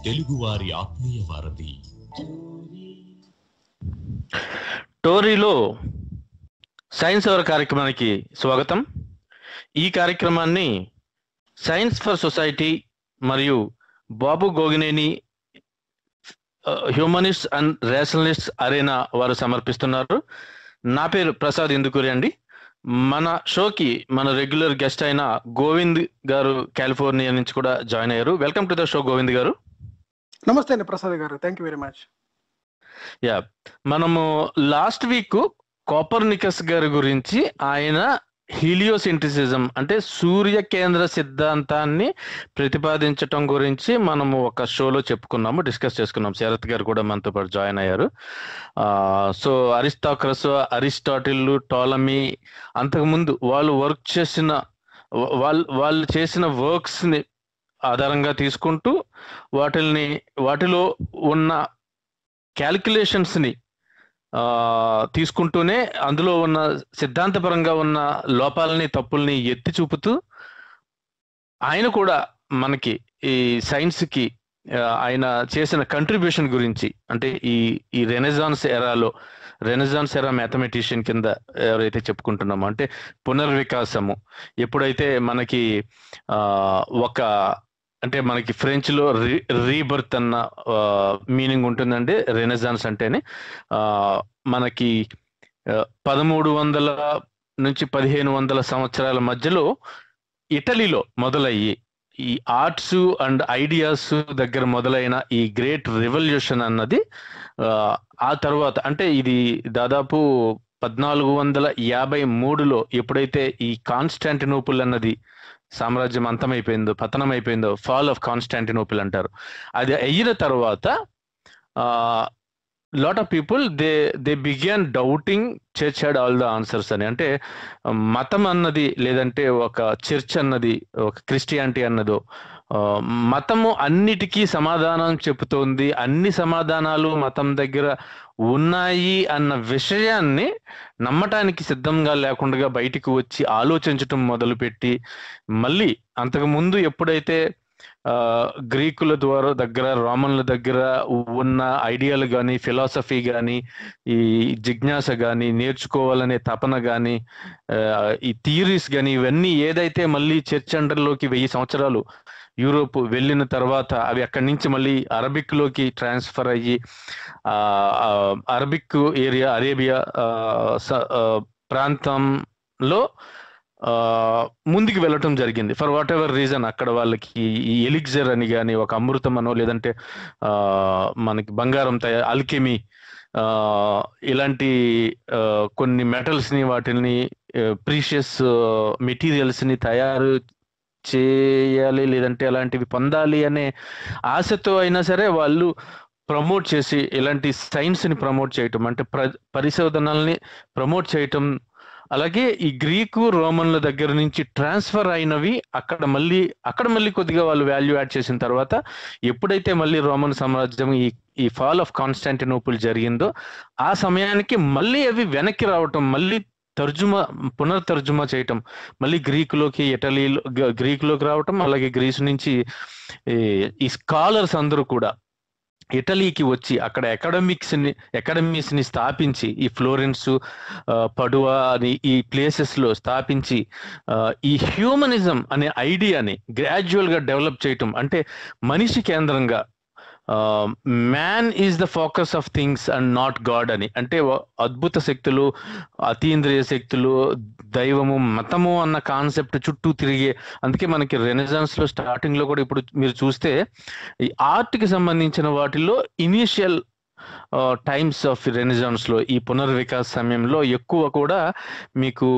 తెలుగువారి ఆత్మీయ వారధి టోరీలో సైన్స్ అవర్ కార్యక్రమానికి స్వాగతం. ఈ కార్యక్రమాన్ని సైన్స్ ఫర్ సొసైటీ మరియు Babu Gogineni humanist and rationalist arena వారు సమర్పిస్తున్నారు. నా పేరు ప్రసాద్ ఇందుకూరి అండి. మన షోకి మన రెగ్యులర్ గెస్ట్ అయిన గోవింద్ గారు కాలిఫోర్నియా నుంచి కూడా జాయిన్ అయ్యారు. Welcome to the show Govind గారు. నమస్తే అండి ప్రసాద్ గారు, thank you very much. Yeah, మనము లాస్ట్ వీక్ కోపర్నికస్ గారి గురించి ఆయన హీలియోసింథసిజం అంటే సూర్య కేంద్ర సిద్ధాంతాన్ని ప్రతిపాదించటం గురించి మనము ఒక షోలో చెప్పుకున్నాము, డిస్కస్ చేసుకున్నాం. శరత్ గారు కూడా మనతో పాటు జాయిన్ అయ్యారు. సో అరిస్టాక్రస్, అరిస్టాటిల్, టోలమీ అంతకుముందు వాళ్ళు వర్క్ చేసిన వాళ్ళు చేసిన వర్క్స్ ని ఆధారంగా తీసుకుంటూ వాటిలో ఉన్న క్యాలిక్యులేషన్స్ ని తీసుకుంటూనే అందులో ఉన్న సిద్ధాంతపరంగా ఉన్న లోపాలని, తప్పుల్ని ఎత్తి చూపుతూ ఆయన కూడా మనకి ఈ సైన్స్ కి ఆయన చేసిన కంట్రిబ్యూషన్ గురించి, అంటే ఈ రెనెసాన్స్ ఎరా మ్యాథమెటిషియన్ కింద ఎవరైతే చెప్పుకుంటున్నామో, అంటే పునర్వికాసము ఎప్పుడైతే మనకి అంటే మనకి ఫ్రెంచ్ లో రీబర్త్ అన్న మీనింగ్ ఉంటుందండి రెనెసాన్స్ అంటేనే. మనకి 1300 నుంచి 1500 సంవత్సరాల మధ్యలో ఇటలీలో మొదలయ్యి ఈ ఆర్ట్స్ అండ్ ఐడియాస్ దగ్గర మొదలైన ఈ గ్రేట్ రెవల్యూషన్ అన్నది ఆ తర్వాత, అంటే ఇది దాదాపు 1453లో ఎప్పుడైతే ఈ కాన్స్టాంటినోపుల్ అన్నది సామ్రాజ్యం అంతమైపోయిందో, పతనం అయిపోయిందో, ఫాల్ ఆఫ్ కాన్స్టాంటినోపుల్ అంటారు. అది అయిన తర్వాత lot of people they began doubting church had all the answers అని. అంటే మతం అన్నది, లేదంటే ఒక చర్చ్ అన్నది, ఒక క్రిస్టియానిటీ అన్నదో, మతము అన్నిటికీ సమాధానం చెబుతోంది, అన్ని సమాధానాలు మతం దగ్గర ఉన్నాయి అన్న విషయాన్ని నమ్మటానికి సిద్ధంగా లేకుండా బయటికి వచ్చి ఆలోచించటం మొదలుపెట్టి, మళ్ళీ అంతకు ముందు ఎప్పుడైతే గ్రీకుల దగ్గర, రోమన్ల దగ్గర ఉన్న ఐడియాలు కానీ, ఫిలాసఫీ కానీ, ఈ జిజ్ఞాస కానీ, నేర్చుకోవాలనే తపన కానీ, ఈ థియరీస్ కానీ, ఇవన్నీ ఏదైతే మళ్ళీ చర్చ్ అండర్లోకి 1000 సంవత్సరాలు యూరోప్ వెళ్ళిన తర్వాత అవి అక్కడి నుంచి మళ్ళీ అరబిక్ లోకి ట్రాన్స్ఫర్ అయ్యి అరబిక్ ఏరియా, అరేబియా ప్రాంతంలో ముందుకు వెళ్ళటం జరిగింది. ఫర్ వాట్ ఎవర్ రీజన్ అక్కడ వాళ్ళకి ఈ ఎలిక్జర్ అని కానీ, ఒక అమృతం అనో, లేదంటే మనకి బంగారం ఆల్కెమీ, ఇలాంటి కొన్ని మెటల్స్ ని, వాటిని ప్రీషియస్ మెటీరియల్స్ ని తయారు చేయాలి, లేదంటే అలాంటివి పొందాలి అనే ఆశతో అయినా సరే వాళ్ళు ప్రమోట్ చేసి, ఇలాంటి సైన్స్ ని ప్రమోట్ చేయటం, అంటే పరిశోధనల్ని ప్రమోట్ చేయటం. అలాగే ఈ గ్రీకు, రోమన్ల దగ్గర నుంచి ట్రాన్స్ఫర్ అయినవి అక్కడ మళ్ళీ కొద్దిగా వాళ్ళు వాల్యూ యాడ్ చేసిన తర్వాత, ఎప్పుడైతే మళ్ళీ రోమన్ సామ్రాజ్యం ఈ ఫాల్ ఆఫ్ కాన్స్టాంటినోపుల్ జరిగిందో, ఆ సమయానికి మళ్ళీ అవి వెనక్కి రావటం, మళ్ళీ పునర్తర్జుమా చేయటం, మళ్ళీ గ్రీకులోకి రావటం. అలాగే గ్రీసు నుంచి ఈ స్కాలర్స్ అందరూ కూడా ఇటలీకి వచ్చి అక్కడ అకాడమీస్ ని స్థాపించి, ఈ ఫ్లోరెన్స్, పడువా అని ఈ ప్లేసెస్ లో స్థాపించి ఈ హ్యూమనిజం అనే ఐడియాని గ్రాడ్యువల్ గా డెవలప్ చేయటం, అంటే మనిషి కేంద్రంగా, man is the focus of things and not God అని. అంటే అద్భుత శక్తులు, అతీంద్రియ శక్తులు, దైవము, మతము అన్న కాన్సెప్ట్ చుట్టూ తిరిగే. అందుకే మనకి రెనెసాన్స్ లో స్టార్టింగ్ లో కూడా ఇప్పుడు మీరు చూస్తే ఈ ఆర్ట్ కి సంబంధించిన వాటిల్లో ఇనీషియల్ టైమ్స్ ఆఫ్ రెనెసాన్స్ లో, ఈ పునర్వికాస సమయంలో ఎక్కువ కూడా మీకు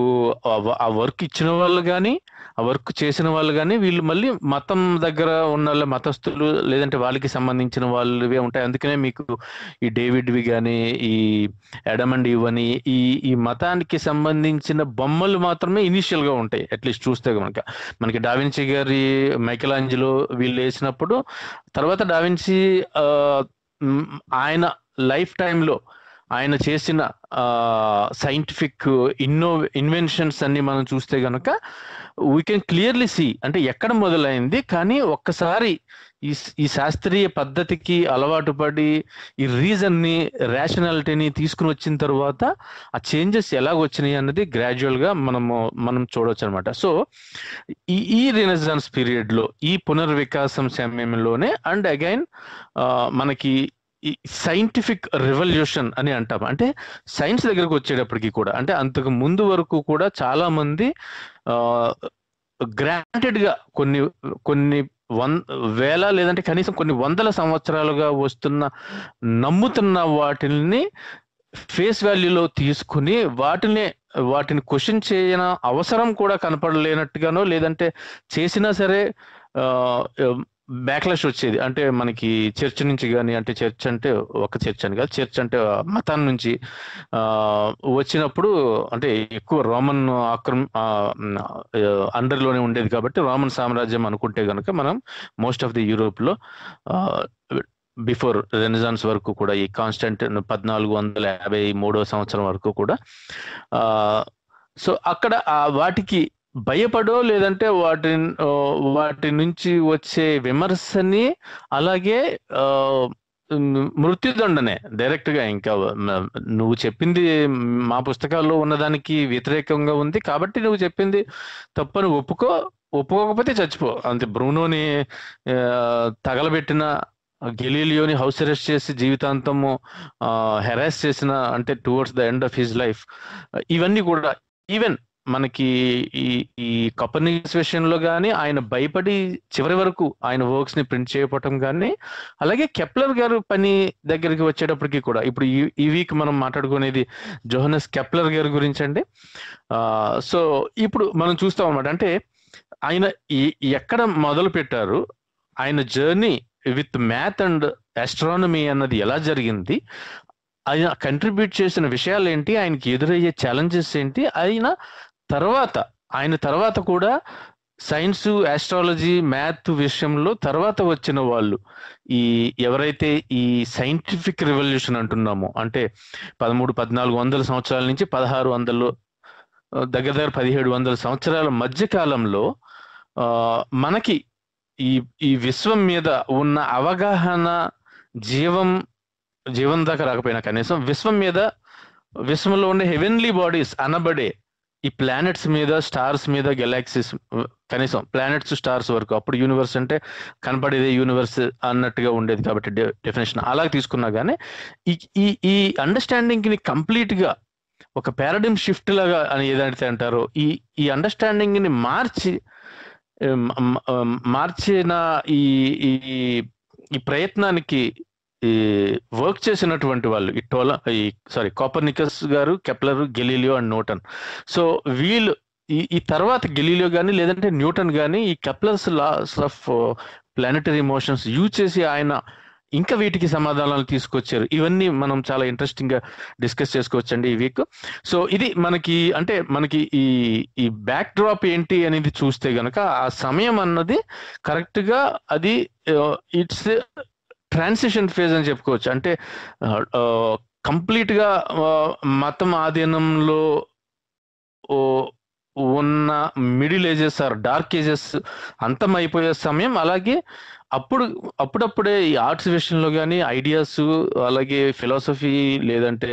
ఆ వర్క్ ఇచ్చిన వాళ్ళు కానీ, ఆ వర్క్ చేసిన వాళ్ళు కానీ, వీళ్ళు మళ్ళీ మతం దగ్గర ఉన్న మతస్థులు, లేదంటే వాళ్ళకి సంబంధించిన వాళ్ళవే ఉంటాయి. అందుకనే మీకు ఈ డేవిడ్వి కానీ, ఈ అడమ్ అండ్ ఈవ్ అని ఈ మతానికి సంబంధించిన బొమ్మలు మాత్రమే ఇనీషియల్ గా ఉంటాయి. అట్లీస్ట్ చూస్తే మనకి డావిన్సీ గారి, మైకెలాంజెలో వీళ్ళు వేసినప్పుడు, తర్వాత డావిన్సీ ఆయన లైఫ్ టైంలో ఆయన చేసిన సైంటిఫిక్ ఇన్వెన్షన్స్ అన్ని మనం చూస్తే గనక వీ కెన్ క్లియర్లీ సీ అంటే ఎక్కడ మొదలైంది, కానీ ఒక్కసారి ఈ శాస్త్రీయ పద్ధతికి అలవాటు పడి ఈ రీజన్ ని రేషనాలిటీని తీసుకుని వచ్చిన తర్వాత ఆ చేంజెస్ ఎలాగ వచ్చినాయి అన్నది గ్రాడ్యువల్ గా మనం చూడవచ్చు అనమాట. సో ఈ రెనెసాన్స్ పీరియడ్ లో ఈ పునర్వికాసం సమయంలోనే అండ్ అగైన్ మనకి ఈ సైంటిఫిక్ రెవల్యూషన్ అని అంటాం. అంటే సైన్స్ దగ్గరకు వచ్చేటప్పటికి కూడా అంటే అంతకు ముందు వరకు కూడా చాలా మంది గ్రాంటెడ్ గా కొన్ని వేల లేదంటే కనీసం కొన్ని వందల సంవత్సరాలుగా నమ్ముతున్న వాటిని ఫేస్ వాల్యూలో తీసుకుని వాటిని క్వశ్చన్ చేయన అవసరం కూడా కనపడలేనట్టుగానో లేదంటే చేసినా సరే బ్యాక్లాష్ వచ్చేది. అంటే మనకి చర్చ్ నుంచి కానీ, అంటే చర్చ్ అంటే ఒక చర్చ్ అని కాదు, చర్చ్ అంటే మతం నుంచి వచ్చినప్పుడు అంటే ఎక్కువ రోమన్ అండర్లోనే ఉండేది కాబట్టి రోమన్ సామ్రాజ్యం అనుకుంటే కనుక మనం మోస్ట్ ఆఫ్ ది యూరోప్లో బిఫోర్ రెనెసాన్స్ వరకు కూడా ఈ కాన్స్టాంటిన్ 1453వ సంవత్సరం వరకు కూడా సో అక్కడ వాటికి భయపడో లేదంటే వాటి నుంచి వచ్చే విమర్శని అలాగే మృత్యుదండనే డైరెక్ట్ గా ఇంకా నువ్వు చెప్పింది మా పుస్తకాల్లో ఉన్నదానికి వ్యతిరేకంగా ఉంది కాబట్టి నువ్వు చెప్పింది తప్పని ఒప్పుకోకపోతే చచ్చిపో అంతే. బ్రూనోని తగలబెట్టిన, గెలీలియోని హౌస్ అరెస్ట్ చేసి జీవితాంతము హెరాస్ చేసిన అంటే towards the end of his life, ఇవన్నీ కూడా ఈవెన్ మనకి ఈ కోపర్నికస్ విషయంలో కానీ ఆయన భయపడి చివరి వరకు ఆయన వర్క్స్ ని ప్రింట్ చేయకపోవటం కానీ, అలాగే కెప్లర్ గారు పని దగ్గరికి వచ్చేటప్పటికి కూడా ఇప్పుడు ఈ వీక్ మనం మాట్లాడుకునేది జోహన్నస్ కెప్లర్ గారి గురించి అండి. సో ఇప్పుడు మనం చూస్తాం అన్నమాట అంటే ఆయన ఎక్కడ మొదలు పెట్టారు, ఆయన journey with math and astronomy అన్నది ఎలా జరిగింది, ఆయన కంట్రిబ్యూట్ చేసిన విషయాలు ఏంటి, ఆయనకి ఎదురయ్యే ఛాలెంజెస్ ఏంటి, ఆయన తర్వాత కూడా సైన్స్, ఆస్ట్రాలజీ, మ్యాథ్ విషయంలో తర్వాత వచ్చిన వాళ్ళు ఎవరైతే ఈ సైంటిఫిక్ రెవల్యూషన్ అంటున్నామో అంటే 1300-1400 సంవత్సరాల నుంచి 1600 దగ్గర 1700 సంవత్సరాల మధ్య కాలంలో మనకి ఈ విశ్వం మీద ఉన్న అవగాహన జీవం దాకా రాకపోయినా కనీసం విశ్వంలో ఉండే హెవెన్లీ బాడీస్ అనబడే ఈ ప్లానెట్స్ మీద, స్టార్స్ మీద, గెలాక్సీస్, కనీసం ప్లానెట్స్ స్టార్స్ వరకు, అప్పుడు యూనివర్స్ అంటే కనపడేదే యూనివర్స్ అన్నట్టుగా ఉండేది కాబట్టి డెఫినేషన్ అలా తీసుకున్నా కానీ ఈ అండర్స్టాండింగ్ ని కంప్లీట్ గా ఒక పారాడిమ్ షిఫ్ట్ లాగా అని ఏదైతే అంటారో ఈ అండర్స్టాండింగ్ ని మార్చిన ఈ ప్రయత్నానికి వర్క్ చేసినటువంటి వాళ్ళు కోపర్నికస్ గారు, Kepler, Galileo and Newton. So వీళ్ళు ఈ తర్వాత గెలీలియో కానీ లేదంటే న్యూటన్ కానీ ఈ Kepler's laws of planetary motions use చేసి ఆయన ఇంకా వీటికి సమాధానాలు తీసుకొచ్చారు. ఇవన్నీ మనం చాలా ఇంట్రెస్టింగ్ గా డిస్కస్ చేసుకోవచ్చండి ఈ వీక్. సో ఇది మనకి ఈ బ్యాక్ డ్రాప్ ఏంటి అనేది చూస్తే గనక ఆ సమయం అన్నది కరెక్ట్ గా అది ఇట్స్ ట్రాన్సిషన్ ఫేజ్ అని చెప్పుకోవచ్చు. అంటే కంప్లీట్ గా మతం ఆధీనంలో ఉన్న middle ages or dark ages అంతమైపోయే సమయం, అలాగే అప్పుడప్పుడే ఈ ఆర్ట్స్ విషయంలో కానీ ఐడియాస్, అలాగే ఫిలాసఫీ లేదంటే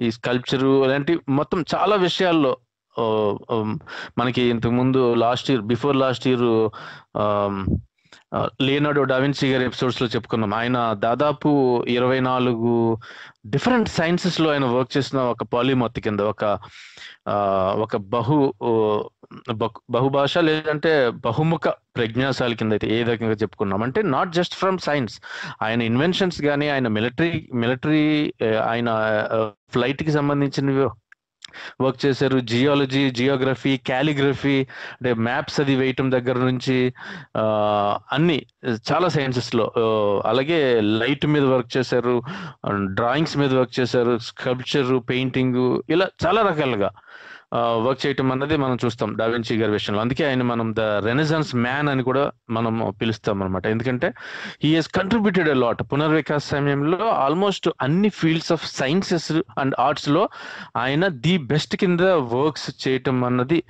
ఈ స్కల్ప్చరు అలాంటి మొత్తం చాలా విషయాల్లో మనకి ఇంతకుముందు before last year Leonardo DaVinci గారి ఎపిసోడ్స్ లో చెప్పుకున్నాం. ఆయన దాదాపు 24 డిఫరెంట్ సైన్సెస్ లో ఆయన వర్క్ చేసిన ఒక పాలిమాత్ కింద ఒక బహుభాష లేదంటే బహుముఖ ప్రజ్ఞాశాలి కింద అయితే ఏ రకంగా చెప్పుకున్నాం అంటే నాట్ జస్ట్ ఫ్రమ్ సైన్స్, ఆయన ఇన్వెన్షన్స్ కానీ, ఆయన మిలిటరీ ఆయన ఫ్లైట్ కి సంబంధించినవి వర్క్ చేశారు, జియాలజీ, జియోగ్రఫీ, క్యాలిగ్రఫీ అంటే మ్యాప్స్ అది వేయటం దగ్గర నుంచి అన్ని చాలా సైన్సెస్ లో, అలాగే లైట్ మీద వర్క్ చేశారు, డ్రాయింగ్స్ మీద వర్క్ చేశారు, స్కల్ప్చర్, పెయింటింగ్, ఇలా చాలా రకాలుగా వర్క్ చేయటం అన్నది మనం చూస్తాం డావిన్సీ గారి విషయంలో. అందుకే ఆయన మనం ద రెనెసాన్స్ మ్యాన్ అని కూడా మనం పిలుస్తాం అనమాట. ఎందుకంటే he has contributed a lot. పునర్వికాస సమయంలో ఆల్మోస్ట్ అన్ని fields of sciences and arts లో ఆయన ది బెస్ట్ కింద వర్క్స్ చేయటం అన్నది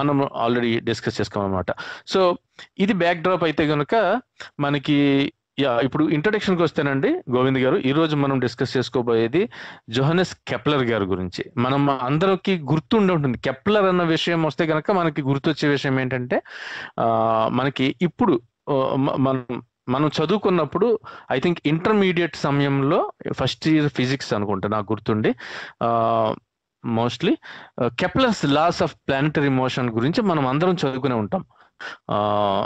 మనం ఆల్రెడీ డిస్కస్ చేసుకోం అనమాట. సో ఇది బ్యాక్ డ్రాప్ అయితే కనుక మనకి ఇప్పుడు ఇంట్రొడక్షన్కి వస్తేనండి గోవింద్ గారు, ఈ రోజు మనం డిస్కస్ చేసుకోబోయేది జోహెనెస్ కెప్లర్ గారి గురించి. మనం అందరికి గుర్తుండి ఉంటుంది కెప్లర్ అన్న విషయం వస్తే కనుక మనకి గుర్తొచ్చే విషయం ఏంటంటే మనకి ఇప్పుడు మనం చదువుకున్నప్పుడు ఐ థింక్ ఇంటర్మీడియట్ సమయంలో ఫస్ట్ ఇయర్ ఫిజిక్స్ అనుకుంటా నాకు గుర్తుండి mostly Kepler's laws of planetary motion గురించి మనం అందరం చదువుకునే ఉంటాం.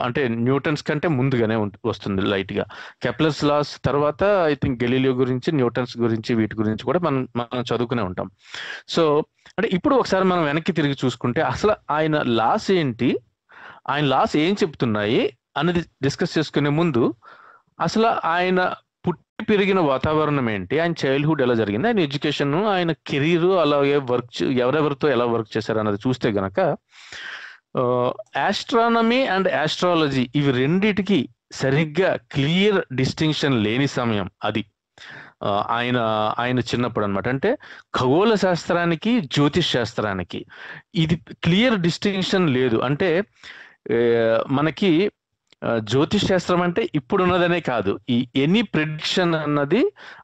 అంటే న్యూటన్స్ కంటే ముందుగానే వస్తుంది లైట్ గా. కెప్లర్స్ లాస్ తర్వాత ఐ థింక్ గెలీలియో గురించి, న్యూటన్స్ గురించి, వీటి గురించి కూడా మనం చదువుకునే ఉంటాం. సో అంటే ఇప్పుడు ఒకసారి మనం వెనక్కి తిరిగి చూసుకుంటే అసలు ఆయన లాస్ ఏంటి, ఆయన లాస్ ఏం చెప్తున్నాయి అనేది డిస్కస్ చేసుకునే ముందు అసలు ఆయన పుట్టి పెరిగిన వాతావరణం ఏంటి, ఆయన చైల్డ్హుడ్ ఎలా జరిగింది, ఆయన ఎడ్యుకేషన్, ఆయన కెరీర్, అలాగే ఎవరెవరితో ఎలా వర్క్ చేశారు అన్నది చూస్తే గనక ఆస్ట్రానమీ అండ్ ఆస్ట్రాలజీ ఇవి రెండిటికి సరిగ్గా క్లియర్ డిస్టింక్షన్ లేని సమయం అది ఆయన చిన్నప్పుడు అనమాట. అంటే ఖగోళ శాస్త్రానికి జ్యోతిష్ శాస్త్రానికి ఇది క్లియర్ డిస్టింక్షన్ లేదు. అంటే మనకి జ్యోతిష్ శాస్త్రం అంటే ఇప్పుడున్నదనే కాదు, ఈ ఎనీ ప్రెడిక్షన్ అన్నది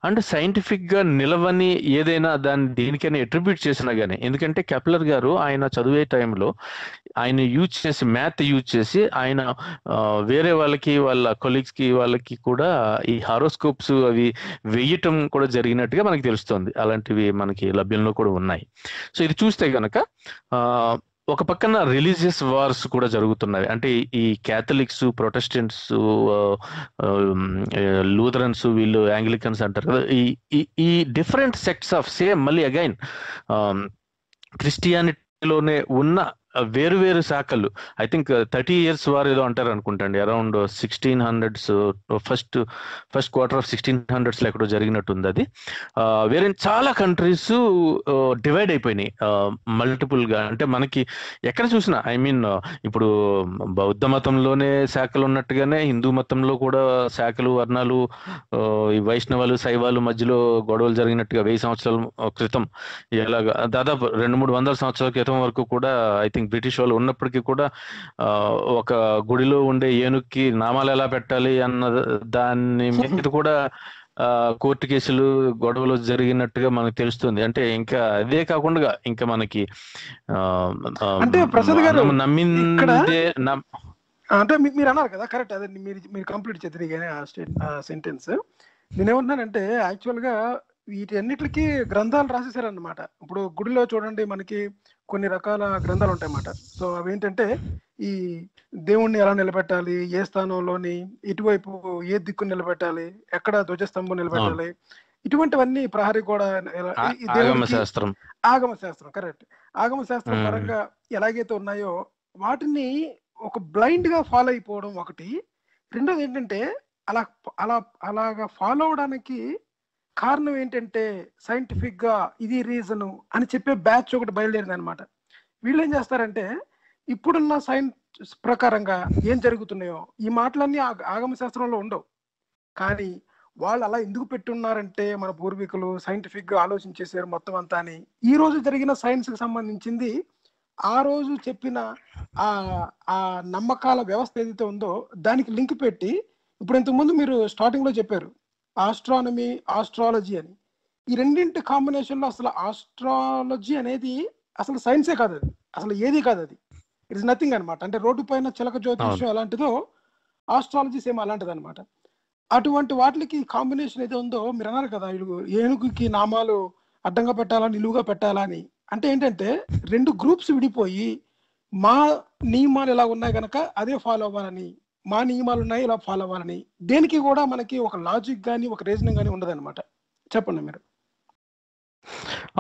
అంటే సైంటిఫిక్ గా నిలవని ఏదైనా దాన్ని దేనికైనా అట్రిబ్యూట్ చేసినా గానీ, ఎందుకంటే కెప్లర్ గారు ఆయన చదివే టైంలో ఆయన యూజ్ చేసి మ్యాథ్ యూజ్ చేసి ఆయన వేరే వాళ్ళకి, వాళ్ళ కొలీగ్స్ కి, వాళ్ళకి కూడా ఈ హారోస్కోప్స్ అవి వేయటం కూడా జరిగినట్టుగా మనకి తెలుస్తుంది. అలాంటివి మనకి లభ్యంలో కూడా ఉన్నాయి. సో ఇది చూస్తే గనక ఒక పక్కన రిలీజియస్ వార్స్ కూడా జరుగుతున్నాయి. అంటే ఈ క్యాథలిక్స్, ప్రొటెస్టెంట్స్, లూథరన్స్, వీళ్ళు యాంగ్లికన్స్ అంటారు కదా, ఈ డిఫరెంట్ సెక్ట్స్ ఆఫ్ సేమ్ మళ్ళీ అగైన్ క్రిస్టియానిటీలోనే ఉన్న వేరు వేరు శాఖలు. ఐ థింక్ 30 years వారు ఏదో అంటారు అనుకుంటండి, around 1600s, first quarter of 1600s ఎక్కడో జరిగినట్టుంది అది. వేరే చాలా కంట్రీస్ డివైడ్ అయిపోయినాయి మల్టిపుల్ గా. అంటే మనకి ఎక్కడ చూసినా ఐ మీన్ ఇప్పుడు బౌద్ధ మతంలోనే శాఖలు ఉన్నట్టుగానే హిందూ మతంలో కూడా శాఖలు, వర్ణాలు, ఈ వైష్ణవాలు, శైవాలు మధ్యలో గొడవలు జరిగినట్టుగా 1000 సంవత్సరాల క్రితం, ఎలాగా దాదాపు 200-300 సంవత్సరాల క్రితం వరకు కూడా ఐ థింక్ బ్రిటిష్ వాళ్ళు ఉన్నప్పటికీ కూడా ఒక గుడిలో ఉండే ఏనుగుకి నామాలు ఎలా పెట్టాలి అన్న దాని మీద కూడా కోర్టు కేసులు, గొడవలు జరిగినట్టుగా మనకు తెలుస్తుంది. అంటే ఇంకా అదే కాకుండా ఇంకా మనకి అంటే ప్రసాద్ గారు నమ్మిందే అంటే మీరు అన్నారు కదా, కరెక్ట్, అదే మీరు కంప్లీట్ చేద్దరు ఆ సెంటెన్స్. నేనేమంటున్నానంటే యాక్చువల్ గా వీటి అన్నిటికీ గ్రంథాలు రాసేసారన్నమాట. ఇప్పుడు గుడిలో చూడండి మనకి కొన్ని రకాల గ్రంథాలు ఉంటాయన్నమాట. సో అవేంటంటే ఈ దేవుణ్ణి ఎలా నిలబెట్టాలి, ఏ స్థానంలోని ఇటువైపు ఏ దిక్కు నిలబెట్టాలి, ఎక్కడ ధ్వజస్తంభం నిలబెట్టాలి, ఇటువంటివన్నీ ప్రహరీ కూడా ఆగమ శాస్త్రం కరెక్ట్, ఆగమ శాస్త్రం పరంగా ఎలాగైతే ఉన్నాయో వాటిని ఒక బ్లైండ్ గా ఫాలో అయిపోవడం ఒకటి. రెండోది ఏంటంటే అలాగా ఫాలో అవడానికి కారణం ఏంటంటే సైంటిఫిక్ గా ఇది రీజను అని చెప్పే బ్యాచ్ ఒకటి బయలుదేరింది అనమాట. వీళ్ళు ఏం చేస్తారంటే ఇప్పుడున్న సైన్స్ ప్రకారంగా ఏం జరుగుతున్నాయో ఈ మాటలన్నీ ఆగమ శాస్త్రంలో ఉండవు, కానీ వాళ్ళు అలా ఎందుకు పెట్టున్నారంటే మన పూర్వీకులు సైంటిఫిక్ గా ఆలోచించేసారు మొత్తం అంతా అని. ఈ రోజు జరిగిన సైన్స్ కి సంబంధించింది ఆ రోజు చెప్పిన ఆ నమ్మకాల వ్యవస్థ ఏదైతే ఉందో దానికి లింక్ పెట్టి, ఇప్పుడు ఇంతకుముందు మీరు స్టార్టింగ్ లో చెప్పారు ఆస్ట్రానమీ, ఆస్ట్రాలజీ అని. ఈ రెండింటి కాంబినేషన్ లో అసలు ఆస్ట్రాలజీ అనేది అసలు సైన్సే కాదు, అది అసలు ఏది కాదు, అది ఇట్ ఇస్ నథింగ్ అనమాట. అంటే రోడ్డు పైన చిలక జ్యోతిష్యం ఎలాంటిదో ఆస్ట్రాలజీ సేమ్ అలాంటిది అనమాట. అటువంటి వాటికి కాంబినేషన్ ఏదో ఉందో మీరు అన్నారు కదా, ఏనుగుకి నామాలు అడ్డంగా పెట్టాలా, నిలువుగా పెట్టాలా అని. అంటే ఏంటంటే రెండు గ్రూప్స్ విడిపోయి మా నియమాలు ఎలా ఉన్నాయి కనుక అదే ఫాలో అవ్వాలని, మా నియమాలు ఉన్నాయి ఇలా ఫాలో అవ్వాలని, దేనికి కూడా మనకి ఒక లాజిక్ కానీ ఒక రీజనింగ్ కానీ ఉండదు అనమాట. చెప్పండి మీరు.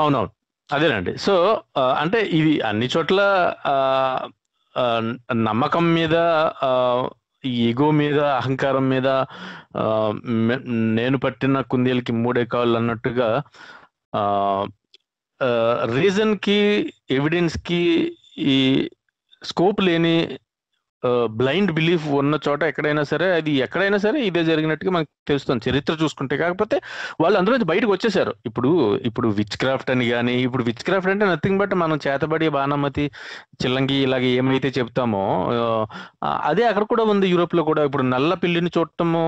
అవునవును, అదేనండి. సో అంటే ఇది అన్ని చోట్ల నమ్మకం మీద, ఈగో మీద, అహంకారం మీద, నేను పట్టిన కుందేలకి 3 కాళ్ళు అన్నట్టుగా రీజన్ కి ఎవిడెన్స్ కి ఈ స్కోప్ లేని బ్లైండ్ బిలీఫ్ ఉన్న చోట ఎక్కడైనా సరే ఇదే జరిగినట్టుగా మనకు తెలుస్తుంది చరిత్ర చూసుకుంటే. కాకపోతే వాళ్ళు అందులో బయటకు వచ్చేసారు. ఇప్పుడు విచ్ క్రాఫ్ట్ అని కానీ, ఇప్పుడు విచ్ క్రాఫ్ట్ అంటే నథింగ్ బట్ మనం చేతబడి బాణమతి చిల్లంగి ఇలాగ ఏమైతే చెప్తామో అదే అక్కడ కూడా ఉంది, యూరోప్ లో కూడా. ఇప్పుడు నల్ల పిల్లిని చూడటము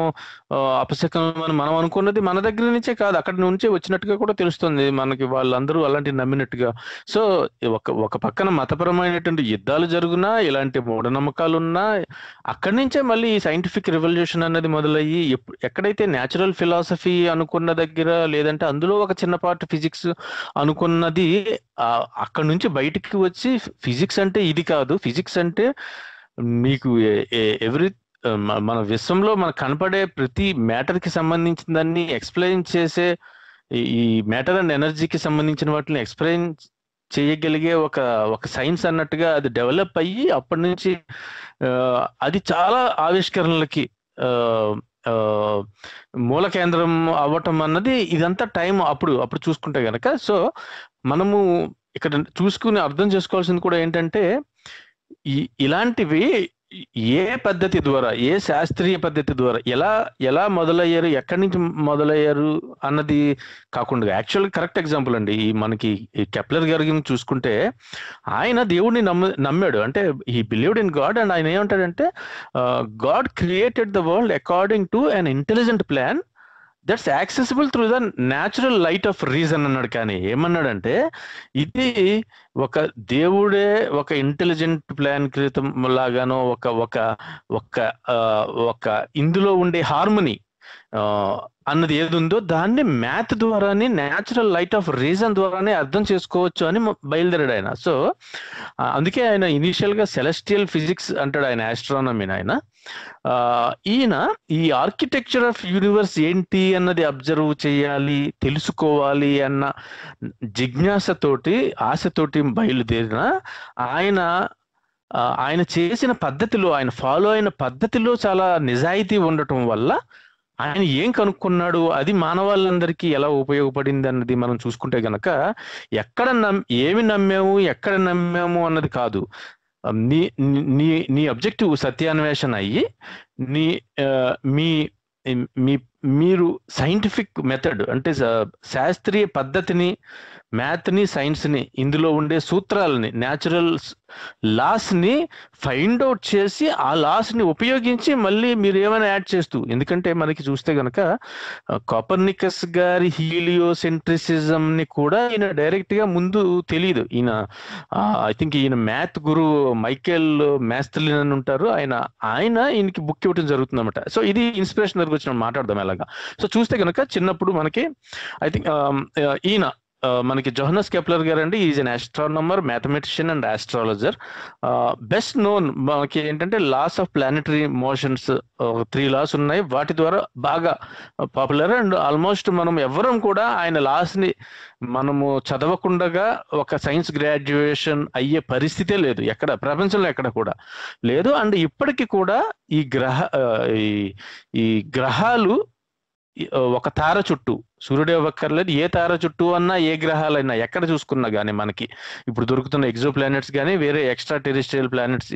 అపశకనం అని మనం అనుకున్నది మన దగ్గర నుంచే కాదు, అక్కడి నుంచే వచ్చినట్టుగా కూడా తెలుస్తుంది మనకి, వాళ్ళందరూ అలాంటివి నమ్మినట్టుగా. సో ఒక పక్కన మతపరమైనటువంటి యుద్ధాలు జరుగునా, ఇలాంటి మూఢనమ్మకాలు ఉన్నా, అక్కడి నుంచే మళ్ళీ ఈ సైంటిఫిక్ రెవల్యూషన్ అనేది మొదలయ్యి ఎక్కడైతే న్యాచురల్ ఫిలాసఫీ అనుకున్న దగ్గర, లేదంటే అందులో ఒక చిన్న పార్ట్ ఫిజిక్స్ అనుకున్నది అక్కడి నుంచి బయటికి వచ్చి ఫిజిక్స్ అంటే ఇది కాదు, ఫిజిక్స్ అంటే మీకు మన విశ్వంలో మనకు కనపడే ప్రతి మ్యాటర్ కి సంబంధించిన దాన్ని ఎక్స్ప్లెయిన్ చేసే, ఈ మ్యాటర్ అండ్ ఎనర్జీకి సంబంధించిన వాటిని ఎక్స్ప్లెయిన్ చేయగలిగే ఒక సైన్స్ అన్నట్టుగా అది డెవలప్ అయ్యి అప్పటి నుంచి అది చాలా ఆవిష్కరణలకి మూల కేంద్రం అవ్వటం అన్నది ఇదంతా టైం అప్పుడు చూసుకుంటే గనక. సో మనము ఇక్కడ చూసుకుని అర్థం చేసుకోవాల్సింది కూడా ఏంటంటే, ఇలాంటివి ఏ పద్ధతి ద్వారా, ఏ శాస్త్రీయ పద్ధతి ద్వారా ఎలా మొదలయ్యారు, ఎక్కడి నుంచి మొదలయ్యారు అన్నది కాకుండా, యాక్చువల్ కరెక్ట్ ఎగ్జాంపుల్ అండి మనకి కెప్లర్ గారి చూసుకుంటే, ఆయన దేవుడిని నమ్మాడు. అంటే he believed in God, and ఆయన ఏమంటాడంటే God created the world according to an intelligent plan that's accessible through the natural light of reason అన్నాడు. కానీ ఏమన్నాడంటే, ఇది ఒక దేవుడే ఒక ఇంటెలిజెంట్ ప్లాన్ క్రితం లాగానో ఒక ఇందులో ఉండే హార్మనీ అన్నది ఏది ఉందో దాన్ని మ్యాథ్ ద్వారానే, న్యాచురల్ లైట్ ఆఫ్ రీజన్ ద్వారానే అర్థం చేసుకోవచ్చు అని బయలుదేరాడు ఆయన. సో అందుకే ఆయన ఇనీషియల్ గా సెలెస్టియల్ ఫిజిక్స్ అంటాడు, ఆయన ఆస్ట్రానమీని. ఈయన ఈ ఆర్కిటెక్చర్ ఆఫ్ యూనివర్స్ ఏంటి అన్నది అబ్జర్వ్ చేయాలి, తెలుసుకోవాలి అన్న జిజ్ఞాసతోటి, ఆశతోటి బయలుదేరిన ఆయన చేసిన పద్ధతిలో, ఆయన ఫాలో అయిన పద్ధతిలో చాలా నిజాయితీ ఉండటం వల్ల ఆయన ఏం కనుక్కున్నాడు, అది మానవాళ్ళందరికీ ఎలా ఉపయోగపడింది అన్నది మనం చూసుకుంటే గనక, ఏమి నమ్మాము, ఎక్కడ నమ్మాము అన్నది కాదు, నీ అబ్జెక్టివ్ సత్యాన్వేషణ అయ్యి మీరు సైంటిఫిక్ మెథడ్ అంటే శాస్త్రీయ పద్ధతిని, మ్యాథ్ని, సైన్స్ని, ఇందులో ఉండే సూత్రాలని, న్యాచురల్ లాస్ని ఫైండ్ అవుట్ చేసి ఆ లాస్ని ఉపయోగించి మళ్ళీ మీరు ఏమైనా యాడ్ చేస్తూ, ఎందుకంటే మనకి చూస్తే గనక కోపర్నికస్ గారి హీలియోసెంట్రిసిజంని కూడా ఈయన డైరెక్ట్గా ముందు తెలియదు. ఐ థింక్ ఈయన మ్యాథ్ గురువు మైకేల్ మ్యాస్టర్లిన్ అని ఉంటారు, ఆయన ఈయనకి బుక్ ఇవ్వడం జరుగుతుంది అనమాట. సో ఇది ఇన్స్పిరేషన్ దగ్గర వచ్చిన మాట్లాడదాం ఎలాగా. సో చూస్తే కనుక చిన్నప్పుడు మనకి ఐ థింక్ మనకి జోహన్నస్ కెప్లర్ గారు అండి, is an astronomer, mathematician and astrologer. Best known మనకి ఏంటంటే laws of planetary motions, 3 laws ఉన్నాయి, వాటి ద్వారా బాగా పాపులర్. అండ్ ఆల్మోస్ట్ మనం ఎవ్వరం కూడా ఆయన లాస్ని మనము చదవకుండా ఒక సైన్స్ గ్రాడ్యుయేషన్ అయ్యే పరిస్థితే లేదు, ఎక్కడ ప్రపంచంలో ఎక్కడ కూడా లేదు. అండ్ ఇప్పటికీ కూడా ఈ గ్రహాలు ఒక తార చుట్టూ, సూర్యుడే ఒక్కర్లేదు, ఏ తార చుట్టూ అన్నా, ఏ గ్రహాలైనా ఎక్కడ చూసుకున్నా కానీ మనకి ఇప్పుడు దొరుకుతున్న ఎగ్జో ప్లానెట్స్ కానీ, వేరే ఎక్స్ట్రా టెరిస్ట్రియల్ ప్లానెట్స్,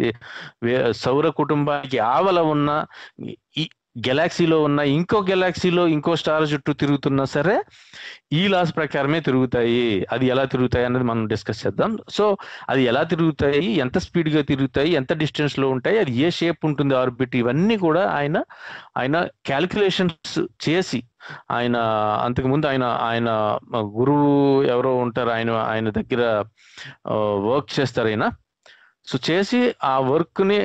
సౌర కుటుంబానికి ఆవల ఉన్న ఈ గెలాక్సీలో ఉన్న ఇంకో గెలాక్సీలో ఇంకో స్టార్ చుట్టూ తిరుగుతున్నా సరే ఈ లాస్ ప్రకారమే తిరుగుతాయి. అది ఎలా తిరుగుతాయి అన్నది మనం డిస్కస్ చేద్దాం. సో అది ఎలా తిరుగుతాయి, ఎంత స్పీడ్గా తిరుగుతాయి, ఎంత డిస్టెన్స్లో ఉంటాయి, అది ఏ షేప్ ఉంటుంది ఆర్బిట్, ఇవన్నీ కూడా ఆయన క్యాలిక్యులేషన్స్ చేసి, అంతకుముందు ఆయన గురువు ఎవరో ఉంటారు, ఆయన దగ్గర వర్క్ చేస్తారు ఆయన. సో చేసి ఆ వర్క్ ని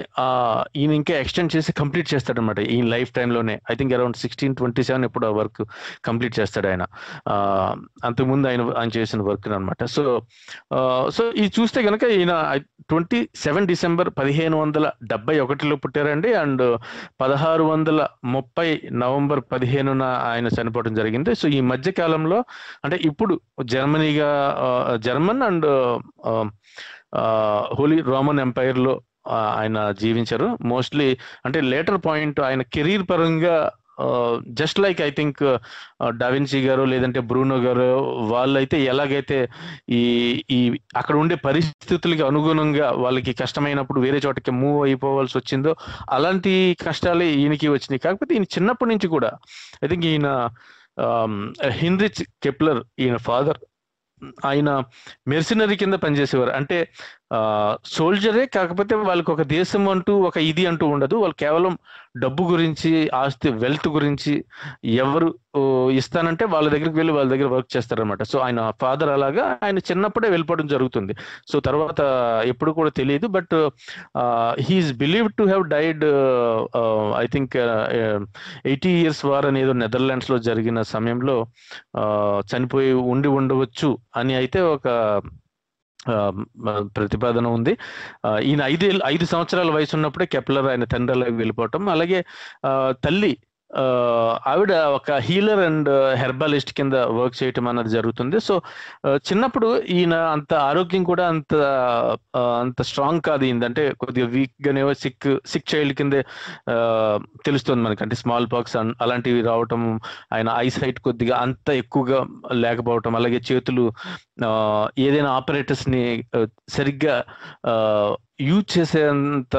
ఈయన ఇంకా ఎక్స్టెండ్ చేసి కంప్లీట్ చేస్తాడు అనమాట ఈ లైఫ్ టైంలోనే. ఐ థింక్ అరౌండ్ 1627 ఎప్పుడు ఆ వర్క్ కంప్లీట్ చేస్తాడు ఆయన. అంతకుముందు ఆయన చేసిన వర్క్ అనమాట. సో ఇది చూస్తే కనుక ఈయన 27 డిసెంబర్ 1571 పుట్టారండి. అండ్ 1630 నవంబర్ 15న ఆయన చనిపోవడం జరిగింది. సో ఈ మధ్య కాలంలో అంటే ఇప్పుడు German and holy Roman empire లో ఆయన జీవించారు. మోస్ట్లీ అంటే లేటర్ పాయింట్ ఆయన కెరీర్ పరంగా just like I think da Vinci గారు లేదంటే బ్రూనో గారు వాళ్ళైతే ఎలాగైతే ఈ ఈ అక్కడ ఉండే పరిస్థితులకి అనుగుణంగా వాళ్ళకి కష్టమైనప్పుడు వేరే చోటకి మూవ్ అయిపోవాల్సి వచ్చిందో అలాంటి కష్టాలే ఈయనకి వచ్చినాయి. కాకపోతే ఈయన చిన్నప్పటి నుంచి కూడా ఐ థింక్ ఈయన హెన్రిచ్ కెప్లర్ ఈయన ఫాదర్ ఆయన మెర్సినరీ కింద పనిచేసేవారు. అంటే సోల్జరే, కాకపోతే వాళ్ళకి ఒక దేశం అంటూ ఒక ఇది అంటూ ఉండదు. వాళ్ళు కేవలం డబ్బు గురించి, ఆస్తి, వెల్త్ గురించి ఎవరు ఇస్తానంటే వాళ్ళ దగ్గరికి వెళ్ళి వాళ్ళ దగ్గర వర్క్ చేస్తారనమాట. సో ఆయన ఫాదర్ అలాగా ఆయన చిన్నప్పుడే వెళ్ళిపోవడం జరుగుతుంది. సో తర్వాత ఎప్పుడు కూడా తెలియదు. But he is believed to have died I think 80 years war అనేది నెదర్లాండ్స్ లో జరిగిన సమయంలో చనిపోయి ఉండవచ్చు అని అయితే ఒక ప్రతిపాదన ఉంది. ఈయన 5 సంవత్సరాల వయసు ఉన్నప్పుడే కెప్లర్ ఆయన తండ్రి వెళ్ళిపోవటం, అలాగే తల్లి ఆవిడ ఒక హీలర్ అండ్ హెర్బాలిస్ట్ కింద వర్క్ చేయటం అన్నది జరుగుతుంది. సో చిన్నప్పుడు ఈయన అంత ఆరోగ్యం కూడా అంత స్ట్రాంగ్ కాదు. ఏంటంటే కొద్దిగా వీక్ గానే సిక్ చైల్డ్ కిందే తెలుస్తుంది మనకి. అంటే స్మాల్ పాక్స్ అలాంటివి రావటం, ఆయన ఐసైట్ కొద్దిగా అంత ఎక్కువగా లేకపోవటం, అలాగే చేతులు ఏదైనా ఆపరేటర్స్ ని సరిగ్గా యూజ్ చేసేంత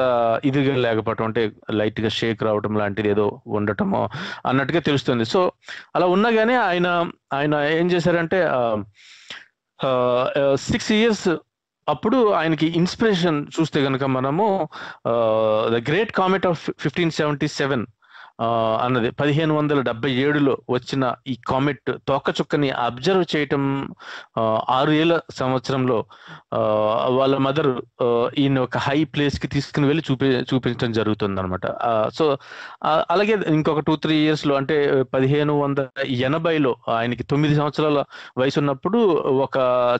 ఇదిగా లేకపోవటం, అంటే లైట్ గా షేక్ రావటం లాంటిది ఏదో ఉండటమో అన్నట్టుగా తెలుస్తుంది. సో అలా ఉన్నా కానీ ఆయన ఏం చేశారంటే 6 years అప్పుడు ఆయనకి ఇన్స్పిరేషన్ చూస్తే కనుక మనము ద గ్రేట్ కామెట్ ఆఫ్ 1577 అన్నది 1577లో వచ్చిన ఈ కామెట్ తోకచుక్కని అబ్జర్వ్ చేయటం 6 ఏళ్ల సంవత్సరంలో వాళ్ళ మదర్ ఈయన ఒక హై ప్లేస్ కి తీసుకుని వెళ్ళి చూపించడం జరుగుతుంది అనమాట. సో అలాగే ఇంకొక 2-3 years లో, అంటే 1580లో ఆయనకి 9 సంవత్సరాల వయసు ఉన్నప్పుడు ఒక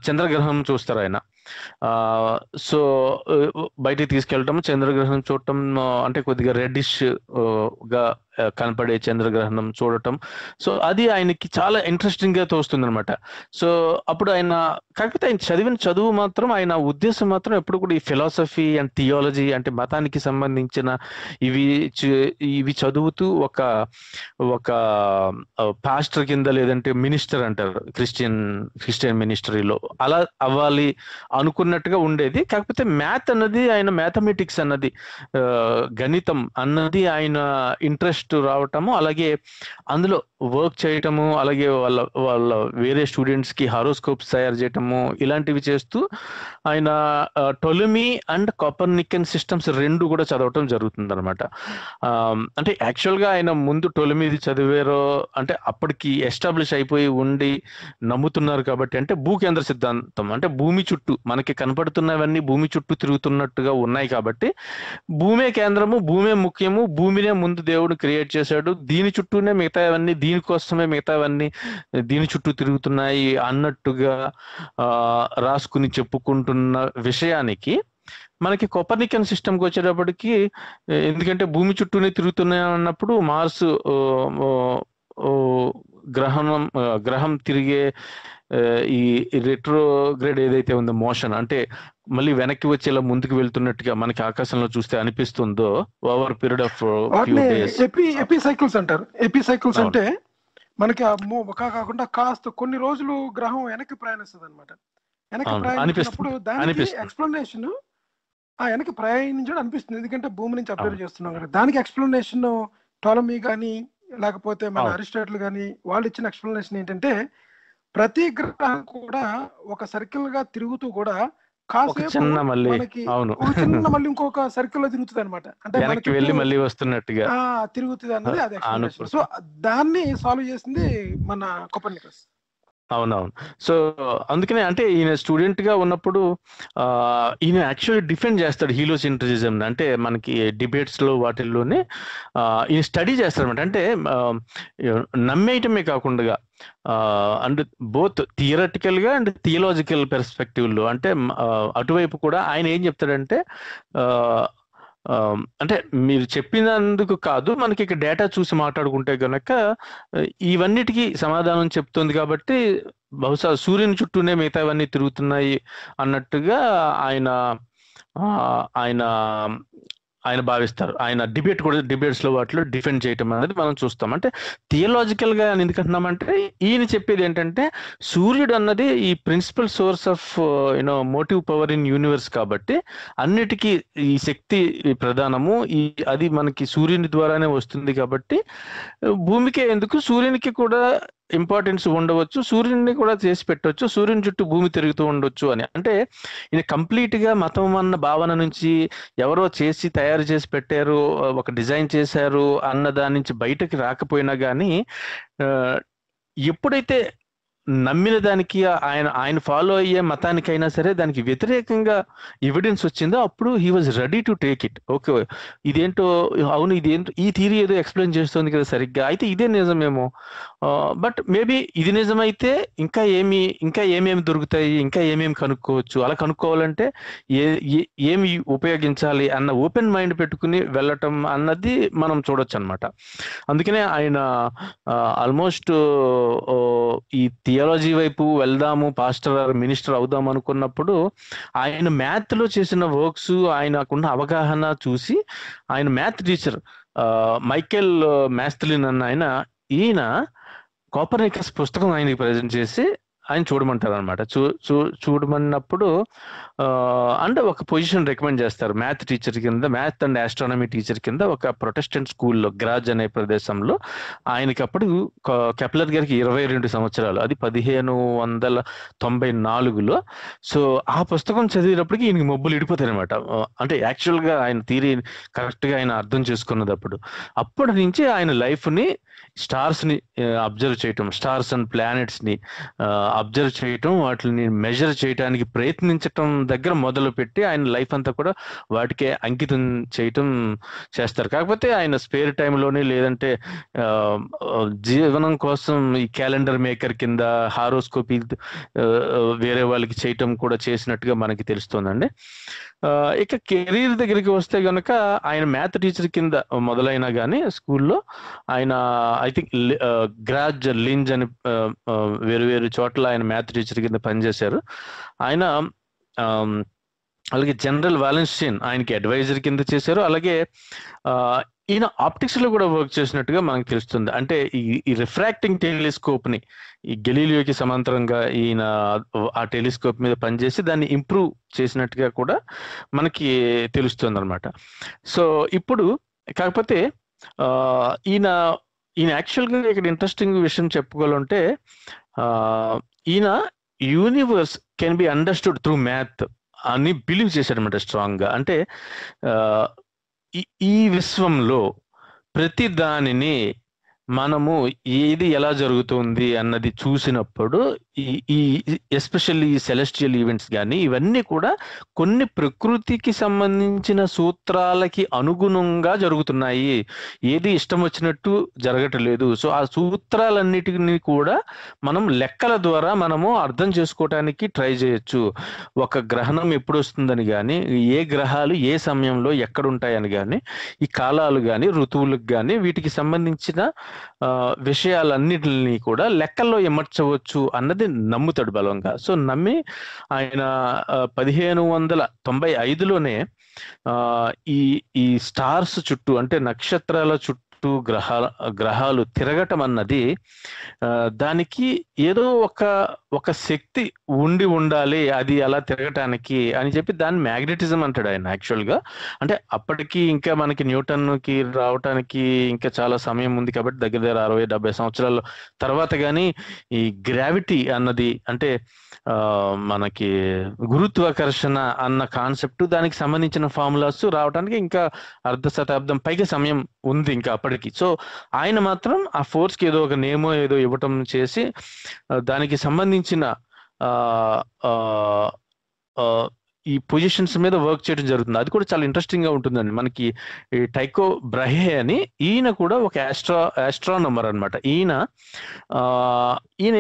చంద్రగ్రహణం చూస్తారు ఆయన. సో బయటికి తీసుకెళ్ళటం, చంద్రగ్రహణం చూడటం, అంటే కొద్దిగా రెడ్డిష్ గా కనపడే చంద్రగ్రహణం చూడటం. సో అది ఆయనకి చాలా ఇంట్రెస్టింగ్ గా తోస్తుంది అనమాట. సో అప్పుడు కాకపోతే ఆయన చదివిన చదువు మాత్రం, ఆయన ఉద్దేశం మాత్రం ఎప్పుడు కూడా ఈ ఫిలాసఫీ అండ్ థియాలజీ, అంటే మతానికి సంబంధించిన ఇవి చదువుతూ ఒక పాస్టర్ కింద, లేదంటే మినిస్టర్ అంటారు క్రిస్టియన్ మినిస్టరీలో, అలా అవ్వాలి అనుకున్నట్టుగా ఉండేది. కాకపోతే మ్యాథ్ అన్నది, ఆయన మ్యాథమెటిక్స్ అన్నది, గణితం అన్నది ఆయన ఇంట్రెస్ట్ రావటము, అలాగే అందులో వర్క్ చేయటము, అలాగే వాళ్ళ వేరే స్టూడెంట్స్ కి హారోస్కోప్స్ తయారు చేయటము, ఇలాంటివి చేస్తూ ఆయన టొలమీ అండ్ కోపర్నికన్ సిస్టమ్స్ 2 కూడా చదవటం జరుగుతుంది అనమాట. అంటే యాక్చువల్ గా ఆయన ముందు టొలమీది చదివారో, అంటే అప్పటికి ఎస్టాబ్లిష్ అయిపోయి ఉండి నమ్ముతున్నారు కాబట్టి, అంటే భూకేంద్ర సిద్ధాంతం, అంటే భూమి చుట్టూ మనకి కనపడుతున్నవన్నీ భూమి చుట్టూ తిరుగుతున్నట్టుగా ఉన్నాయి కాబట్టి భూమే కేంద్రము, భూమే ముఖ్యము, భూమినే ముందు దేవుడు క్రియేట్ చేశాడు, దీని చుట్టూనే మిగతావన్నీ, దీనికోసమే మిగతావన్నీ దీని చుట్టూ తిరుగుతున్నాయి అన్నట్టుగా రాసుకుని చెప్పుకుంటున్న విషయానికి మనకి కోపర్నికన్ సిస్టమ్కి వచ్చేటప్పటికి, ఎందుకంటే భూమి చుట్టూనే తిరుగుతున్నాయి అన్నప్పుడు మార్స్ గ్రహం తిరిగే ఈ రెట్రోగ్రేడ్ ఏదైతే ఉందో మోషన్, అంటే మళ్ళీ వెనక్కి వచ్చేలా ముందుకు వెళ్తున్నట్టుగా మనకి ఆకాశంలో చూస్తే అనిపిస్తుందో over period of AP cycles అంటారు. ఎపి సైకిల్స్ అంటే మనకి కాకుండా కాస్త కొన్ని రోజులు గ్రహం వెనక్కి ప్రయాణిస్తుంది అనమాట. వెనక్కి ప్రయాణించినప్పుడు దానికి ఎక్స్ప్లెనేషన్ వెనక్కి ప్రయాణించడం అనిపిస్తుంది, ఎందుకంటే భూమి నుంచి అబ్జర్వ్ చేస్తున్నాం కదా. దానికి ఎక్స్ప్లెనేషన్ టోలమీ కానీ లేకపోతే మన అరిస్టాటిల్ కానీ వాళ్ళు ఇచ్చిన ఎక్స్ప్లెనేషన్ ఏంటంటే, ప్రతి గ్రహం కూడా ఒక సర్కిల్ గా తిరుగుతూ కూడా కాసేపు మనకి చిన్న మళ్ళీ ఇంకొక సర్కిల్ లో తిరుగుతుంది అనమాట. అంటే మళ్ళీ వస్తున్నట్టుగా తిరుగుతుంది అన్నది అది ఎక్స్ప్లెనేషన్. సో దాన్ని సాల్వ్ చేసింది మన కోపర్నికస్. అవునవును. సో అందుకనే, అంటే ఈయన స్టూడెంట్ గా ఉన్నప్పుడు ఈయన యాక్చువల్లీ డిఫెండ్ చేస్తాడు హీలోసెంట్రిజం. అంటే మనకి డిబేట్స్ లో వాటిల్లోనే ఈయన స్టడీ చేస్తారనమాట. అంటే నమ్మేయటమే కాకుండా అండ్ బోత్ థియరటికల్ గా అండ్ థియలాజికల్ పెర్స్పెక్టివ్ లో, అంటే అటువైపు కూడా ఆయన ఏం చెప్తాడంటే, అంటే మీరు చెప్పినందుకు కాదు, మనకి ఇక డేటా చూసి మాట్లాడుకుంటే గనక ఇవన్నిటికీ సమాధానం చెప్తుంది కాబట్టి బహుశా సూర్యుని చుట్టూనే మిగతావన్నీ తిరుగుతున్నాయి అన్నట్టుగా ఆయన ఆయన భావిస్తారు. ఆయన డిబేట్స్ లో వాటిలో డిఫెండ్ చేయటం అనేది మనం చూస్తాం. అంటే థియలాజికల్ గా ఎందుకంటున్నామంటే ఈయన చెప్పేది ఏంటంటే సూర్యుడు అన్నది ఈ principal source of motive power in universe కాబట్టి అన్నిటికీ ఈ శక్తి ప్రధానము, అది మనకి సూర్యుని ద్వారానే వస్తుంది కాబట్టి భూమికే ఎందుకు సూర్యునికి కూడా ఇంపార్టెన్స్ ఉండవచ్చు, సూర్యుడిని కూడా చేసి పెట్టవచ్చు, సూర్యుని చుట్టూ భూమి తిరుగుతూ ఉండొచ్చు అని. అంటే ఇది కంప్లీట్ గా మతం అన్న భావన నుంచి ఎవరో చేసి తయారు చేసి పెట్టారు, ఒక డిజైన్ చేశారు అన్న దాని నుంచి బయటకి రాకపోయినా కానీ ఎప్పుడైతే నమ్మిన దానికి ఆయన ఫాలో అయ్యే మతానికైనా సరే దానికి వ్యతిరేకంగా ఎవిడెన్స్ వచ్చిందో అప్పుడు he was ready to take it. Okay ఇదేంటో, అవును ఇదేంటో, ఈ థియరీ ఏదో ఎక్స్ప్లెయిన్ చేస్తుంది కదా సరిగ్గా, అయితే ఇదే నిజమేమో, బట్ మేబీ ఇది నిజమైతే ఇంకా ఏమేమి దొరుకుతాయి, ఇంకా ఏమేమి కనుక్కోవచ్చు, అలా కనుక్కోవాలంటే ఏమి ఉపయోగించాలి అన్న ఓపెన్ మైండ్ పెట్టుకుని వెళ్ళటం అన్నది మనం చూడొచ్చు అనమాట. అందుకనే ఆయన ఆల్మోస్ట్ ఈ థియాలజీ వైపు వెళ్దాము, పాస్టర్ మినిస్టర్ అవుదాం అనుకున్నప్పుడు ఆయన మ్యాథ్ లో చేసిన వర్క్స్, ఆయనకున్న అవగాహన చూసి ఆయన మ్యాథ్ టీచర్ మైకేల్ మ్యాస్టలిన్ అన్న ఈయన కోపర్నికస్ పుస్తకం ఆయనకి ప్రజెంట్ చేసి ఆయన చూడమంటారు అనమాట. చూడమన్నప్పుడు అంటే ఒక పొజిషన్ రికమెండ్ చేస్తారు మ్యాథ్ టీచర్ కింద, మ్యాథ్ అండ్ ఆస్ట్రానమీ టీచర్ కింద ఒక ప్రొటెస్టెంట్ స్కూల్లో గ్రాజ్ అనే ప్రదేశంలో. ఆయనకి అప్పుడు కెప్లర్ గారికి 22 సంవత్సరాలు, అది 1594లో. సో ఆ పుస్తకం చదివినప్పటికీ ఈయనకి మొబ్బులు ఇడిపోతాయి అనమాట. అంటే యాక్చువల్గా ఆయన థియరీ కరెక్ట్గా ఆయన అర్థం చేసుకున్నది అప్పటి నుంచి ఆయన లైఫ్ని స్టార్స్ని అబ్జర్వ్ చేయటం, స్టార్స్ అండ్ ప్లానెట్స్ని అబ్జర్వ్ చేయటం, వాటిని మెజర్ చేయడానికి ప్రయత్నించటం దగ్గర మొదలు పెట్టి ఆయన లైఫ్ అంతా కూడా వాటికే అంకితం చేస్తారు. కాకపోతే ఆయన స్పేర్ టైంలోనే లేదంటే జీవనం కోసం ఈ క్యాలెండర్ మేకర్ కింద హారోస్కోపీ వేరే వాళ్ళకి చేయటం కూడా చేసినట్టుగా మనకి తెలుస్తుందండి. ఇక కెరీర్ దగ్గరికి వస్తే గనక ఆయన మ్యాథ్ టీచర్ కింద మొదలైనా కానీ స్కూల్లో ఆయన ఐ థింక్ గ్రాజ్, లింజ్ అని వేరు చోట్ల ఆయన మ్యాథ్ టీచర్ కింద పనిచేశారు. ఆయన అలాగే జనరల్ వాలెన్స్టైన్ ఆయనకి అడ్వైజర్ కింద చేశారు. అలాగే ఈయన ఆప్టిక్స్ లో కూడా వర్క్ చేసినట్టుగా మనకు తెలుస్తుంది. అంటే ఈ రిఫ్రాక్టింగ్ టెలిస్కోప్ ని ఈ గెలీలియోకి సమాంతరంగా ఈయన ఆ టెలిస్కోప్ మీద పనిచేసి దాన్ని ఇంప్రూవ్ చేసినట్టుగా కూడా మనకి తెలుస్తుంది అనమాట. సో ఇప్పుడు కాకపోతే ఈయన యాక్చువల్గా ఇక్కడ ఇంట్రెస్టింగ్ విషయం చెప్పుకోవాలంటే ఈయన universe can be understood through math అని బిలీవ్ చేశాడనమాట స్ట్రాంగ్ గా. అంటే ఈ విశ్వంలో ప్రతి దానిని మనము ఏది ఎలా జరుగుతుంది అన్నది చూసినప్పుడు ఈ ఎస్పెషల్లీ సెలెస్టియల్ ఈవెంట్స్ కానీ ఇవన్నీ కూడా కొన్ని ప్రకృతికి సంబంధించిన సూత్రాలకి అనుగుణంగా జరుగుతున్నాయి, ఏది ఇష్టం వచ్చినట్టు జరగట్లేదు. సో ఆ సూత్రాలన్నిటిని కూడా మనం లెక్కల ద్వారా మనము అర్థం చేసుకోవటానికి ట్రై చేయొచ్చు. ఒక గ్రహణం ఎప్పుడు వస్తుందని కానీ, ఏ గ్రహాలు ఏ సమయంలో ఎక్కడుంటాయని కానీ, ఈ కాలాలు కానీ ఋతువులకు కానీ వీటికి సంబంధించిన విషయాలన్నిటిని కూడా లెక్కల్లో ఎమర్చవచ్చు అన్నది నమ్ముతాడు బలంగా. సో నమ్మి ఆయన 1595లోనే ఈ స్టార్స్ చుట్టూ అంటే నక్షత్రాల చుట్టూ గ్రహాలు తిరగటం అన్నది దానికి ఏదో ఒక శక్తి ఉండాలి అది అలా తిరగటానికి అని చెప్పి దాన్ని మ్యాగ్నెటిజం అంటాడు ఆయన యాక్చువల్గా. అంటే అప్పటికి ఇంకా మనకి న్యూటన్కి రావటానికి ఇంకా చాలా సమయం ఉంది కాబట్టి దగ్గర 60-70 సంవత్సరాల తర్వాత కానీ ఈ గ్రావిటీ అన్నది అంటే మనకి గురుత్వాకర్షణ అన్న కాన్సెప్ట్ దానికి సంబంధించిన ఫార్ములాస్ రావడానికి ఇంకా 1/2 శతాబ్దం పైగా సమయం ఉంది ఇంకా అప్పటికి. సో ఆయన మాత్రం ఆ ఫోర్స్కి ఏదో ఒక నేమో ఏదో ఇవ్వటం చేసి దానికి సంబంధించిన ఈ పొజిషన్స్ మీద వర్క్ చేయడం జరుగుతుంది. అది కూడా చాలా ఇంట్రెస్టింగ్ గా ఉంటుందండి. మనకి ఈ టైకో బ్రహే అని ఈయన కూడా ఒక ఆస్ట్రానమర్ అనమాట. ఈయన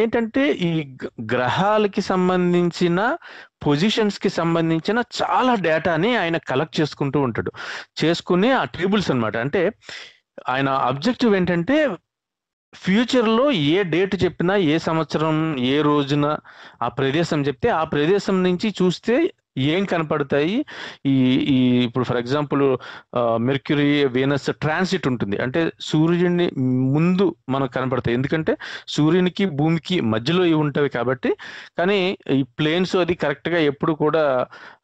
ఏంటంటే ఈ గ్రహాలకి సంబంధించిన పొజిషన్స్ కి సంబంధించిన చాలా డేటాని ఆయన కలెక్ట్ చేసుకుంటూ ఉంటాడు. చేసుకుని ఆ టేబుల్స్ అనమాట. అంటే ఆయన అబ్జెక్టివ్ ఏంటంటే ఫ్యూచర్ లో ఏ డేట్ చెప్పినా, ఏ సంవత్సరం, ఏ రోజున ఆ ప్రదేశం చెప్తే ఆ ప్రదేశం నుంచి చూస్తే ఏం కనపడతాయి? ఈ ఈ ఇప్పుడు for example mercury Venus transit ఉంటుంది, అంటే సూర్యుడిని ముందు మనకు కనపడతాయి, ఎందుకంటే సూర్యునికి భూమికి మధ్యలో ఇవి ఉంటాయి కాబట్టి. కానీ ఈ ప్లేన్స్ అది కరెక్ట్ గా ఎప్పుడు కూడా,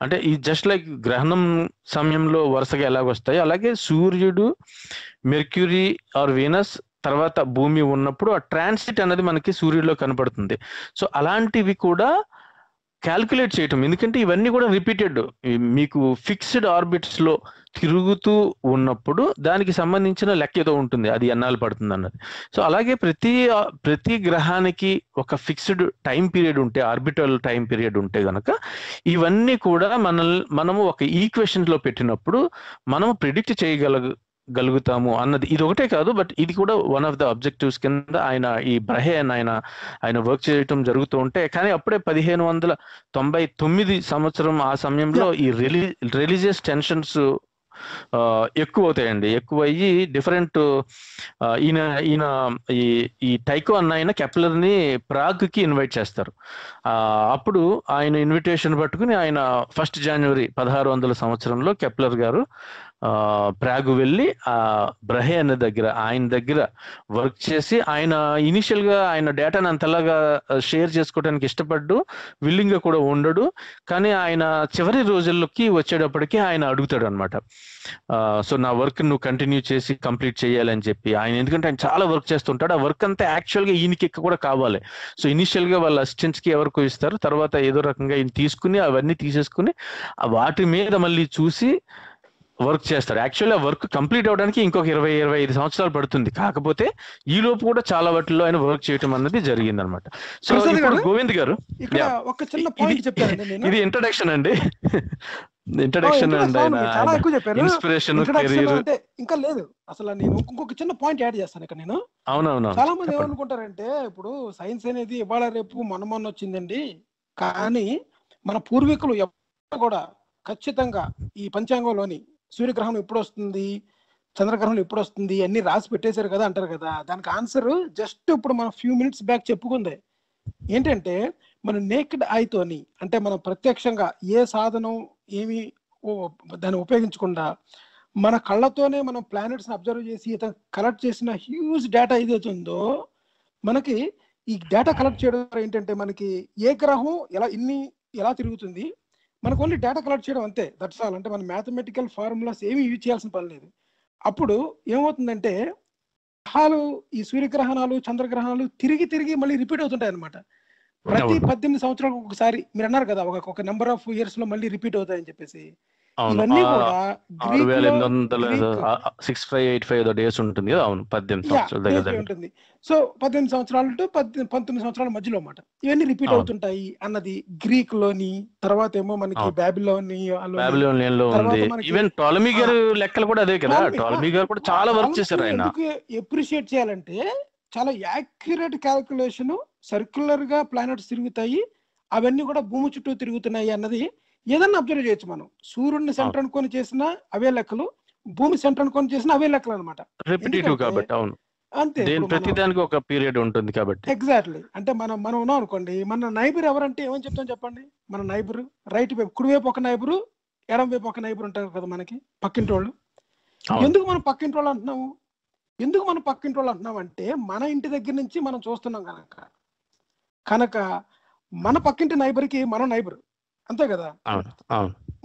అంటే ఈ జస్ట్ లైక్ గ్రహణం సమయంలో వరుసగా ఎలాగొస్తాయి, అలాగే సూర్యుడు, మెర్క్యూరీ ఆర్ వీనస్ తర్వాత భూమి ఉన్నప్పుడు ఆ ట్రాన్సిట్ అనేది మనకి సూర్యుడిలో కనపడుతుంది. సో అలాంటివి కూడా క్యాల్కులేట్ చేయటం, ఎందుకంటే ఇవన్నీ కూడా రిపీటెడ్, మీకు ఫిక్స్డ్ ఆర్బిట్స్ లో తిరుగుతూ ఉన్నప్పుడు దానికి సంబంధించిన లెక్క ఏదో ఉంటుంది, అది ఎన్నాళ్ళు పడుతుంది అన్నది. సో అలాగే ప్రతి గ్రహానికి ఒక ఫిక్స్డ్ టైం పీరియడ్ ఉంటే, ఆర్బిటల్ టైం పీరియడ్ ఉంటే గనక ఇవన్నీ కూడా మనము ఒక ఈక్వేషన్ లో పెట్టినప్పుడు మనము ప్రిడిక్ట్ చేయగలుగుతాము అన్నది. ఇది ఒకటే కాదు, బట్ ఇది కూడా వన్ ఆఫ్ ద ఆబ్జెక్టివ్స్ కింద ఈ బ్రహే ఆయన వర్క్ చేయటం జరుగుతూ ఉంటే. కానీ అప్పుడే 1599 సంవత్సరం ఆ సమయంలో ఈ రిలీజియస్ టెన్షన్స్ ఎక్కువ అవుతాయండి. ఎక్కువయ్యి డిఫరెంట్ ఈయన ఈ టైకో అన్న ఆయన కెప్లర్ ని ప్రాగ్ కి ఇన్వైట్ చేస్తారు. అప్పుడు ఆయన ఇన్విటేషన్ పట్టుకుని ఆయన 1 జనవరి 1600 సంవత్సరంలో కెప్లర్ గారు ప్రాగ్ వెళ్ళి ఆ బ్రహే అనే ఆయన దగ్గర వర్క్ చేసి, ఆయన ఇనిషియల్ గా ఆయన డేటాను అంతలాగా షేర్ చేసుకోవడానికి ఇష్టపడ్డు, విల్లింగ్ గా కూడా ఉండడు. కానీ ఆయన చివరి రోజుల్లోకి వచ్చేటప్పటికి ఆయన అడుగుతాడు అనమాట, సో నా వర్క్ నువ్వు కంటిన్యూ చేసి కంప్లీట్ చేయాలని చెప్పి. ఆయన ఎందుకంటే ఆయన చాలా వర్క్ చేస్తుంటాడు, ఆ వర్క్ అంతా యాక్చువల్ గా ఈయనకి కూడా కావాలి. సో ఇనిషియల్ గా వాళ్ళ అసిస్టెంట్స్ కి ఎవరికో ఇస్తారు, తర్వాత ఏదో రకంగా ఈయన తీసుకుని అవన్నీ తీసేసుకుని వాటి మీద మళ్ళీ చూసి వర్క్ చేస్తారు. యాక్చువల్లీ ఆ వర్క్ కంప్లీట్ అవడానికి ఇంకొక 20-25 సంవత్సరాలు పడుతుంది. కాకపోతే ఈ లోపు కూడా చాలా వాటిలో ఆయన వర్క్ చేయటం అన్నది జరిగింది అనమాట. సో ఇప్పుడు గోవింద్ గారు ఒక చిన్న పాయింట్ చెప్పారండి, ఇది ఇంట్రడక్షన్ అండి. ఇంట్రడక్షన్ అండి, చాలా ఎక్కువ చెప్పారు. ఇన్స్పిరేషన్, కెరీర్ అంటే ఇంకా లేదు అసలు. నేను ఇంకొక చిన్న పాయింట్ యాడ్ చేస్తాను ఇక్కడ. నేను అవునవును, చాలా మంది ఏమనుకుంటారంటే, ఇప్పుడు సైన్స్ అనేది ఇవాళ రేపు మొన్న వచ్చిందండి, కానీ మన పూర్వీకులు ఎప్పుడు కూడా ఖచ్చితంగా ఈ పంచాంగంలోని సూర్యగ్రహణం ఎప్పుడు వస్తుంది, చంద్రగ్రహణం ఎప్పుడు వస్తుంది అన్ని రాసి పెట్టేశారు కదా అంటారు కదా. దానికి ఆన్సర్ జస్ట్ ఇప్పుడు మనం ఫ్యూ మినిట్స్ బ్యాక్ చెప్పుకుందే ఏంటంటే, మన నేకెడ్ ఐతోని, అంటే మనం ప్రత్యక్షంగా ఏ సాధనం ఏమి దాన్ని ఉపయోగించకుండా మన కళ్ళతోనే మనం ప్లానెట్స్ అబ్జర్వ్ చేసి కలెక్ట్ చేసిన హ్యూజ్ డేటా ఏదైతే ఉందో, మనకి ఈ డేటా కలెక్ట్ చేయడం ఏంటంటే, మనకి ఏ గ్రహం ఎలా తిరుగుతుంది, మనకు ఓన్లీ డేటా కలెక్ట్ చేయడం అంతే, దట్స్ ఆల్. అంటే మన మ్యాథమెటికల్ ఫార్ములాస్ ఏమి యూజ్ చేయాల్సిన పని లేదు. అప్పుడు ఏమవుతుందంటే, గ్రహాలు, ఈ సూర్యగ్రహణాలు, చంద్రగ్రహణాలు తిరిగి మళ్ళీ రిపీట్ అవుతుంటాయి అనమాట. ప్రతి 18 సంవత్సరాలకు ఒకసారి. మీరు అన్నారు కదా ఒక నెంబర్ ఆఫ్ ఇయర్స్ లో మళ్ళీ రిపీట్ అవుతాయని చెప్పేసి. ఇవన్నీ కూడా 6585 డేస్ ఉంటుంది కదా. అవును, 18 సంవత్సరాల దగ్గర ఉంటుంది. సో 18 సంవత్సరాలు టు 19 సంవత్సరాల మధ్యలో అన్నమాట ఇవన్నీ రిపీట్ అవుతుంటాయి అన్నది గ్రీక్ లోని, తర్వాత ఏమో మనకి బాబిలోనియన్ లో ఉంది. ఈవెన్ టాలమీ గారు లెక్కలు కూడా అదే కదా. టాలమీ గారు కూడా చాలా వర్క్ చేశారు. ఆయన అప్రిషియేట్ చేయాలంటే చాలా యాక్యురేట్ క్యాల్కులేషన్, సర్క్యులర్ గా ప్లానెట్స్ తిరుగుతాయి, అవన్నీ కూడా భూమి చుట్టూ తిరుగుతున్నాయి అన్నది ఏదన్నా అబ్జర్వ్ చేయొచ్చు. మనం సూర్యుడిని సెంటర్ అనుకొని చేసిన అవే లెక్కలు, భూమి సెంటర్ అనుకొని చేసిన అవే లెక్కలు అనమాట. రిపిటేటివ్ కాబట్టి. అవును, అంతే, ప్రతిదానికి ఒక పీరియడ్ ఉంటుంది కాబట్టి. ఎగ్జాక్ట్లీ. అంటే మనం ఉన్నాం అనుకోండి, మన నైబర్ ఎవరంటే ఏమని చెప్తాం చెప్పండి. మన నైబర్ రైట్ వైపు, కుడివైపు ఒక నైబరు, ఎడం వైపు ఒక నైబర్ ఉంటారు కదా మనకి, పక్కింటి వాళ్ళు. ఎందుకు మనం పక్కింటి వాళ్ళు అంటున్నాము? అంటే మన ఇంటి దగ్గర నుంచి మనం చూస్తున్నాం కనుక మన పక్కింటి నైబర్కి మనం నైబర్, అంతే కదా.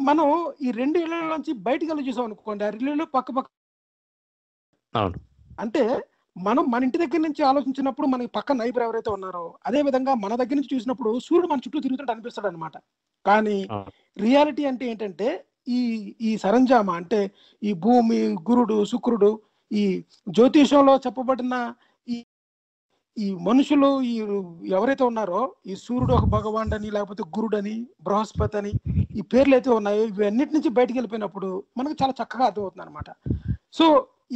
మనం ఈ 2 ఇళ్ల నుంచి బయటికి వెళ్ళి చూసాం అనుకోండి, ఆ ఇళ్ళు పక్క అంటే మనం మన ఇంటి దగ్గర నుంచి ఆలోచించినప్పుడు మనకి పక్క నైబర్ ఎవరైతే ఉన్నారో, అదే విధంగా మన దగ్గర నుంచి చూసినప్పుడు సూర్యుడు మన చుట్టూ తిరుగుతుంటే అనిపిస్తాడు అనమాట. కానీ రియాలిటీ అంటే ఏంటంటే, ఈ సరంజామా అంటే ఈ భూమి, గురుడు, శుక్రుడు, ఈ జ్యోతిషంలో చెప్పబడిన ఈ మనుషులు ఎవరైతే ఉన్నారో, ఈ సూర్యుడు ఒక భగవానుడని, లేకపోతే గురుడని, బృహస్పతి అని ఈ పేర్లు అయితే ఉన్నాయో, ఇవన్నిటి నుంచి బయటకు వెళ్ళిపోయినప్పుడు మనకు చాలా చక్కగా అర్థమవుతుంది అనమాట. సో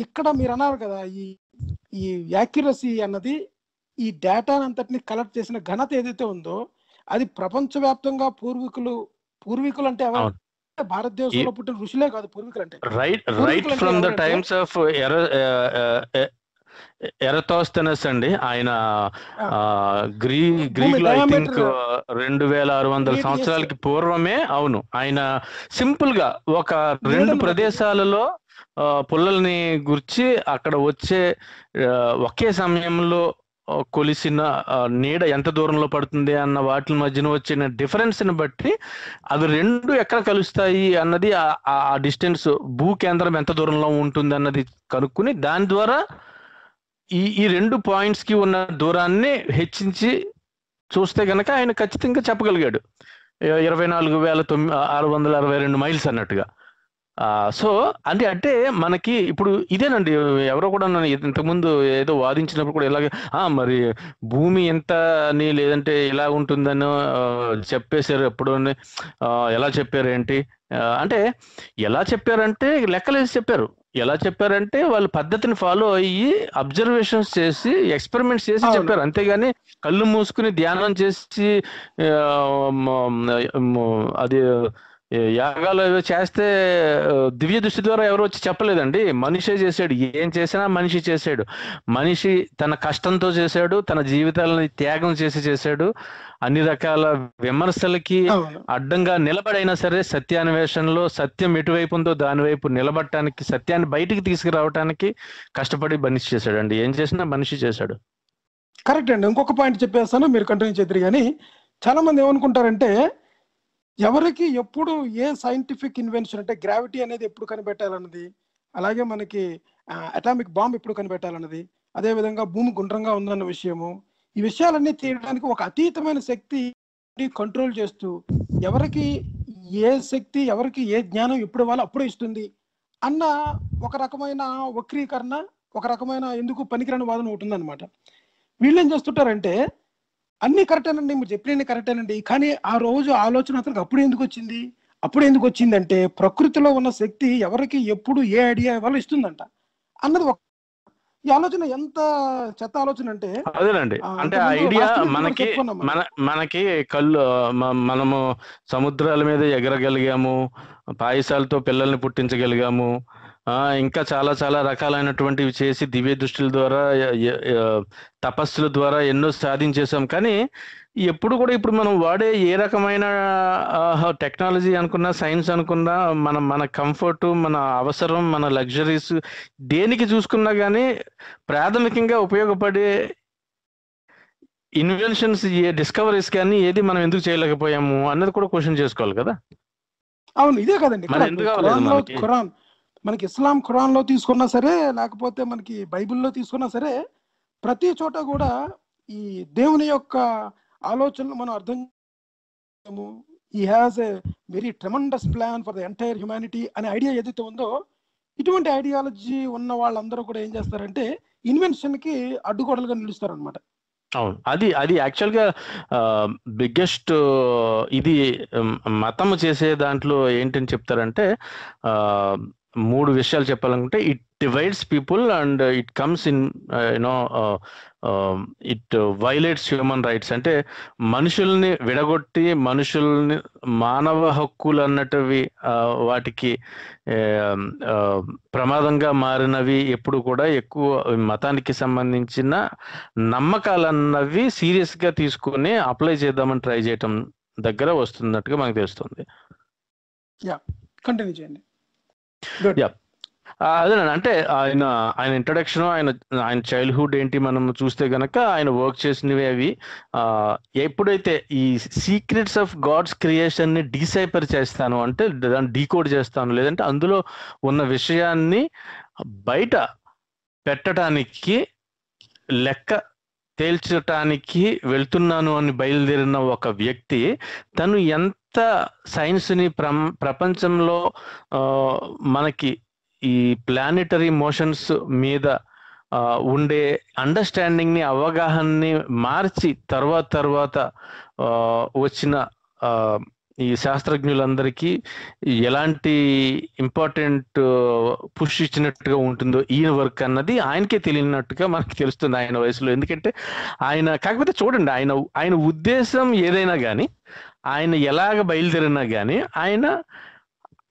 ఇక్కడ మీరు అన్నారు కదా, ఈ యాక్యురసీ అన్నది, ఈ డేటా అంతటిని కలెక్ట్ చేసిన ఘనత ఏదైతే ఉందో, అది ప్రపంచవ్యాప్తంగా పూర్వీకులు అంటే ఎవరు? భారతదేశంలో పుట్టిన ఋషులే కాదు పూర్వీకులు అంటే. Right from the times of Eratosthenes అండి, ఆయన ఆ, గ్రీక్ భూమి లో ఐ థింక్ డయామీటర్ 2600 రేడియస్ సంవత్సరాలకి పూర్వమే. అవును, ఆయన సింపుల్ గా ఒక 2 నీడను బట్టి. ప్రదేశాలలో పుల్లల్ని గుర్చి అక్కడ వచ్చే ఒకే సమయంలో కొలిసిన నీడ ఎంత దూరంలో పడుతుంది అన్న వాటి మధ్యన వచ్చిన డిఫరెన్స్ ని బట్టి అది రెండు ఎక్కడ కలుస్తాయి అన్నది, ఆ డిస్టెన్స్ భూ కేంద్రం ఎంత దూరంలో ఉంటుంది అన్నది కనుక్కుని దాని ద్వారా ఈ 2 పాయింట్స్ కి ఉన్న దూరాన్ని హెచ్చించి చూస్తే గనక ఆయన ఖచ్చితంగా చెప్పగలిగాడు 24,662 మైల్స్ అన్నట్టుగా. సో అంటే మనకి ఇప్పుడు ఇదేనండి, ఎవరో కూడా ఇంతకుముందు ఏదో వాదించినప్పుడు కూడా ఇలాగే మరి భూమి ఎంత అని లేదంటే ఇలా ఉంటుందని చెప్పేశారు ఎప్పుడు, ఎలా చెప్పారు ఏంటి అంటే, ఎలా చెప్పారంటే లెక్కలేసి చెప్పారు. ఎలా చెప్పారంటే వాళ్ళు పద్ధతిని ఫాలో అయ్యి అబ్జర్వేషన్స్ చేసి ఎక్స్పెరిమెంట్స్ చేసి చెప్పారు, అంతేగాని కళ్ళు మూసుకుని ధ్యానం చేసి అది యాగాలు ఏవో చేస్తే దివ్య దృష్టి ద్వారా ఎవరు వచ్చి చెప్పలేదండి. మనిషే చేశాడు, ఏం చేసినా మనిషి చేశాడు. మనిషి తన కష్టంతో చేశాడు, తన జీవితాలని త్యాగం చేశాడు. అన్ని రకాల విమర్శలకి అడ్డంగా నిలబడైనా సరే సత్యాన్వేషణలో సత్యం ఎటువైపు ఉందో దాని వైపు నిలబడటానికి, సత్యాన్ని బయటికి తీసుకురావటానికి కష్టపడి మనిషి చేశాడండి. ఏం చేసినా మనిషి చేశాడు. కరెక్ట్ అండి. ఇంకొక పాయింట్ చెప్పేస్తాను, మీరు కంటిన్యూ చేద్దరు. కానీ చాలా మంది ఏమనుకుంటారంటే, ఎవరికి ఎప్పుడు ఏ సైంటిఫిక్ ఇన్వెన్షన్ అంటే గ్రావిటీ అనేది ఎప్పుడు కనిపెట్టాలన్నది, అలాగే మనకి అటామిక్ బాంబ్ ఎప్పుడు కనిపెట్టాలన్నది, అదేవిధంగా భూమి గుండ్రంగా ఉందన్న విషయము, ఈ విషయాలన్నీ తీయడానికి ఒక అతీతమైన శక్తి కంట్రోల్ చేస్తూ ఎవరికి ఏ శక్తి, ఎవరికి ఏ జ్ఞానం ఎప్పుడు ఇవ్వాలో అప్పుడే ఇస్తుంది అన్న ఒక రకమైన వక్రీకరణ, ఒక రకమైన ఎందుకు పనికిరాని వాదన ఒకటి ఉందన్నమాట. వీళ్ళు ఏం చేస్తుంటారంటే, అన్ని కరెక్టేనండి, మీరు చెప్పినన్ని కరెక్టేనండి, కానీ ఆ రోజు ఆలోచన అతనికి అప్పుడు ఎందుకు వచ్చింది అంటే ప్రకృతిలో ఉన్న శక్తి ఎవరికి ఎప్పుడు ఏ ఐడియా ఇవ్వాలో ఇస్తుందంట అన్నది ఒక ఈ ఆలోచన ఎంత చెత్త ఆలోచన అంటే అదేనండి. అంటే ఆ ఐడియా మనకి కళ్ళు, మనము సముద్రాల మీద ఎగరగలిగాము, పాయసాలతో పిల్లల్ని పుట్టించగలిగాము, ఇంకా చాలా చాలా రకాలైనటువంటివి చేసి దివ్య దృష్టిల ద్వారా తపస్సుల ద్వారా ఎన్నో సాధించేసాం. కానీ ఎప్పుడు కూడా ఇప్పుడు మనం వాడే ఏ రకమైన టెక్నాలజీ అనుకున్నా, సైన్స్ అనుకున్నా, మన కంఫర్ట్, మన అవసరం, మన లగ్జరీస్ దేనికి చూసుకున్నా కానీ ప్రాథమికంగా ఉపయోగపడే ఇన్వెన్షన్స్, డిస్కవరీస్ కానీ ఏది మనం ఎందుకు చేయలేకపోయాము అన్నది కూడా క్వశ్చన్ చేసుకోవాలి కదా. అవును, ఇదే కదండి ఖురాన్. మనకి ఇస్లాం ఖురాన్ లో తీసుకున్నా సరే, లేకపోతే మనకి బైబిల్లో తీసుకున్నా సరే, ప్రతి చోట కూడా ఈ దేవుని యొక్క ఆలోచనలు మనం అర్థం చేయము. He has a very tremendous plan for the entire humanity అనే ఐడియా ఏదైతే ఉందో, ఇటువంటి ఐడియాలజీ ఉన్న వాళ్ళందరూ కూడా ఏం చేస్తారంటే ఇన్వెన్షన్ కి అడ్డుగోడలుగా నిలుస్తారు అనమాట. అవును, అది యాక్చువల్గా బిగ్గెస్ట్ ఇది మతము చేసే దాంట్లో ఏంటని చెప్తారంటే, 3 విషయాలు చెప్పాలనుకుంటే, it divides people and it comes in it violates human rights. అంటే మనుషుల్ని విడగొట్టి, మనుషుల్ని మానవ హక్కులు అన్నటివి వాటికి ప్రమాదంగా మారినవి ఎప్పుడు కూడా ఎక్కువ మతానికి సంబంధించిన నమ్మకాలన్నవి సీరియస్ గా తీసుకుని అప్లై చేద్దామని ట్రై చేయటం దగ్గర వస్తున్నట్టుగా మనకు తెలుస్తుంది. కంటిన్యూ చేయండి. అదేనండి, అంటే ఆయన ఇంట్రడక్షన్, ఆయన చైల్డ్హుడ్ ఏంటి మనం చూస్తే గనక ఆయన వర్క్ చేసినవి అవి ఎప్పుడైతే ఈ సీక్రెట్స్ ఆఫ్ గాడ్స్ క్రియేషన్ ని డీసైఫర్ చేస్తాను అంటే, దాన్ని డీకోడ్ చేస్తాను, లేదంటే అందులో ఉన్న విషయాన్ని బయట పెట్టడానికి, లెక్క తేల్చటానికి వెళ్తున్నాను అని బయలుదేరిన ఒక వ్యక్తి తను ఎంత సైన్స్ని ప్రపంచంలో మనకి ఈ ప్లానెటరీ మోషన్స్ మీద ఉండే అండర్స్టాండింగ్ ని, అవగాహనని మార్చి తర్వాత వచ్చిన ఈ శాస్త్రజ్ఞులందరికీ ఎలాంటి ఇంపార్టెంట్ పుష్ ఇచ్చినట్టుగా ఉంటుందో ఈయన వర్క్ అన్నది ఆయనకే తెలియనట్టుగా మనకి తెలుస్తుంది ఆయన వయసులో. ఎందుకంటే కాకపోతే చూడండి, ఆయన ఉద్దేశం ఏదైనా కానీ, ఆయన ఎలాగ బయలుదేరినా కానీ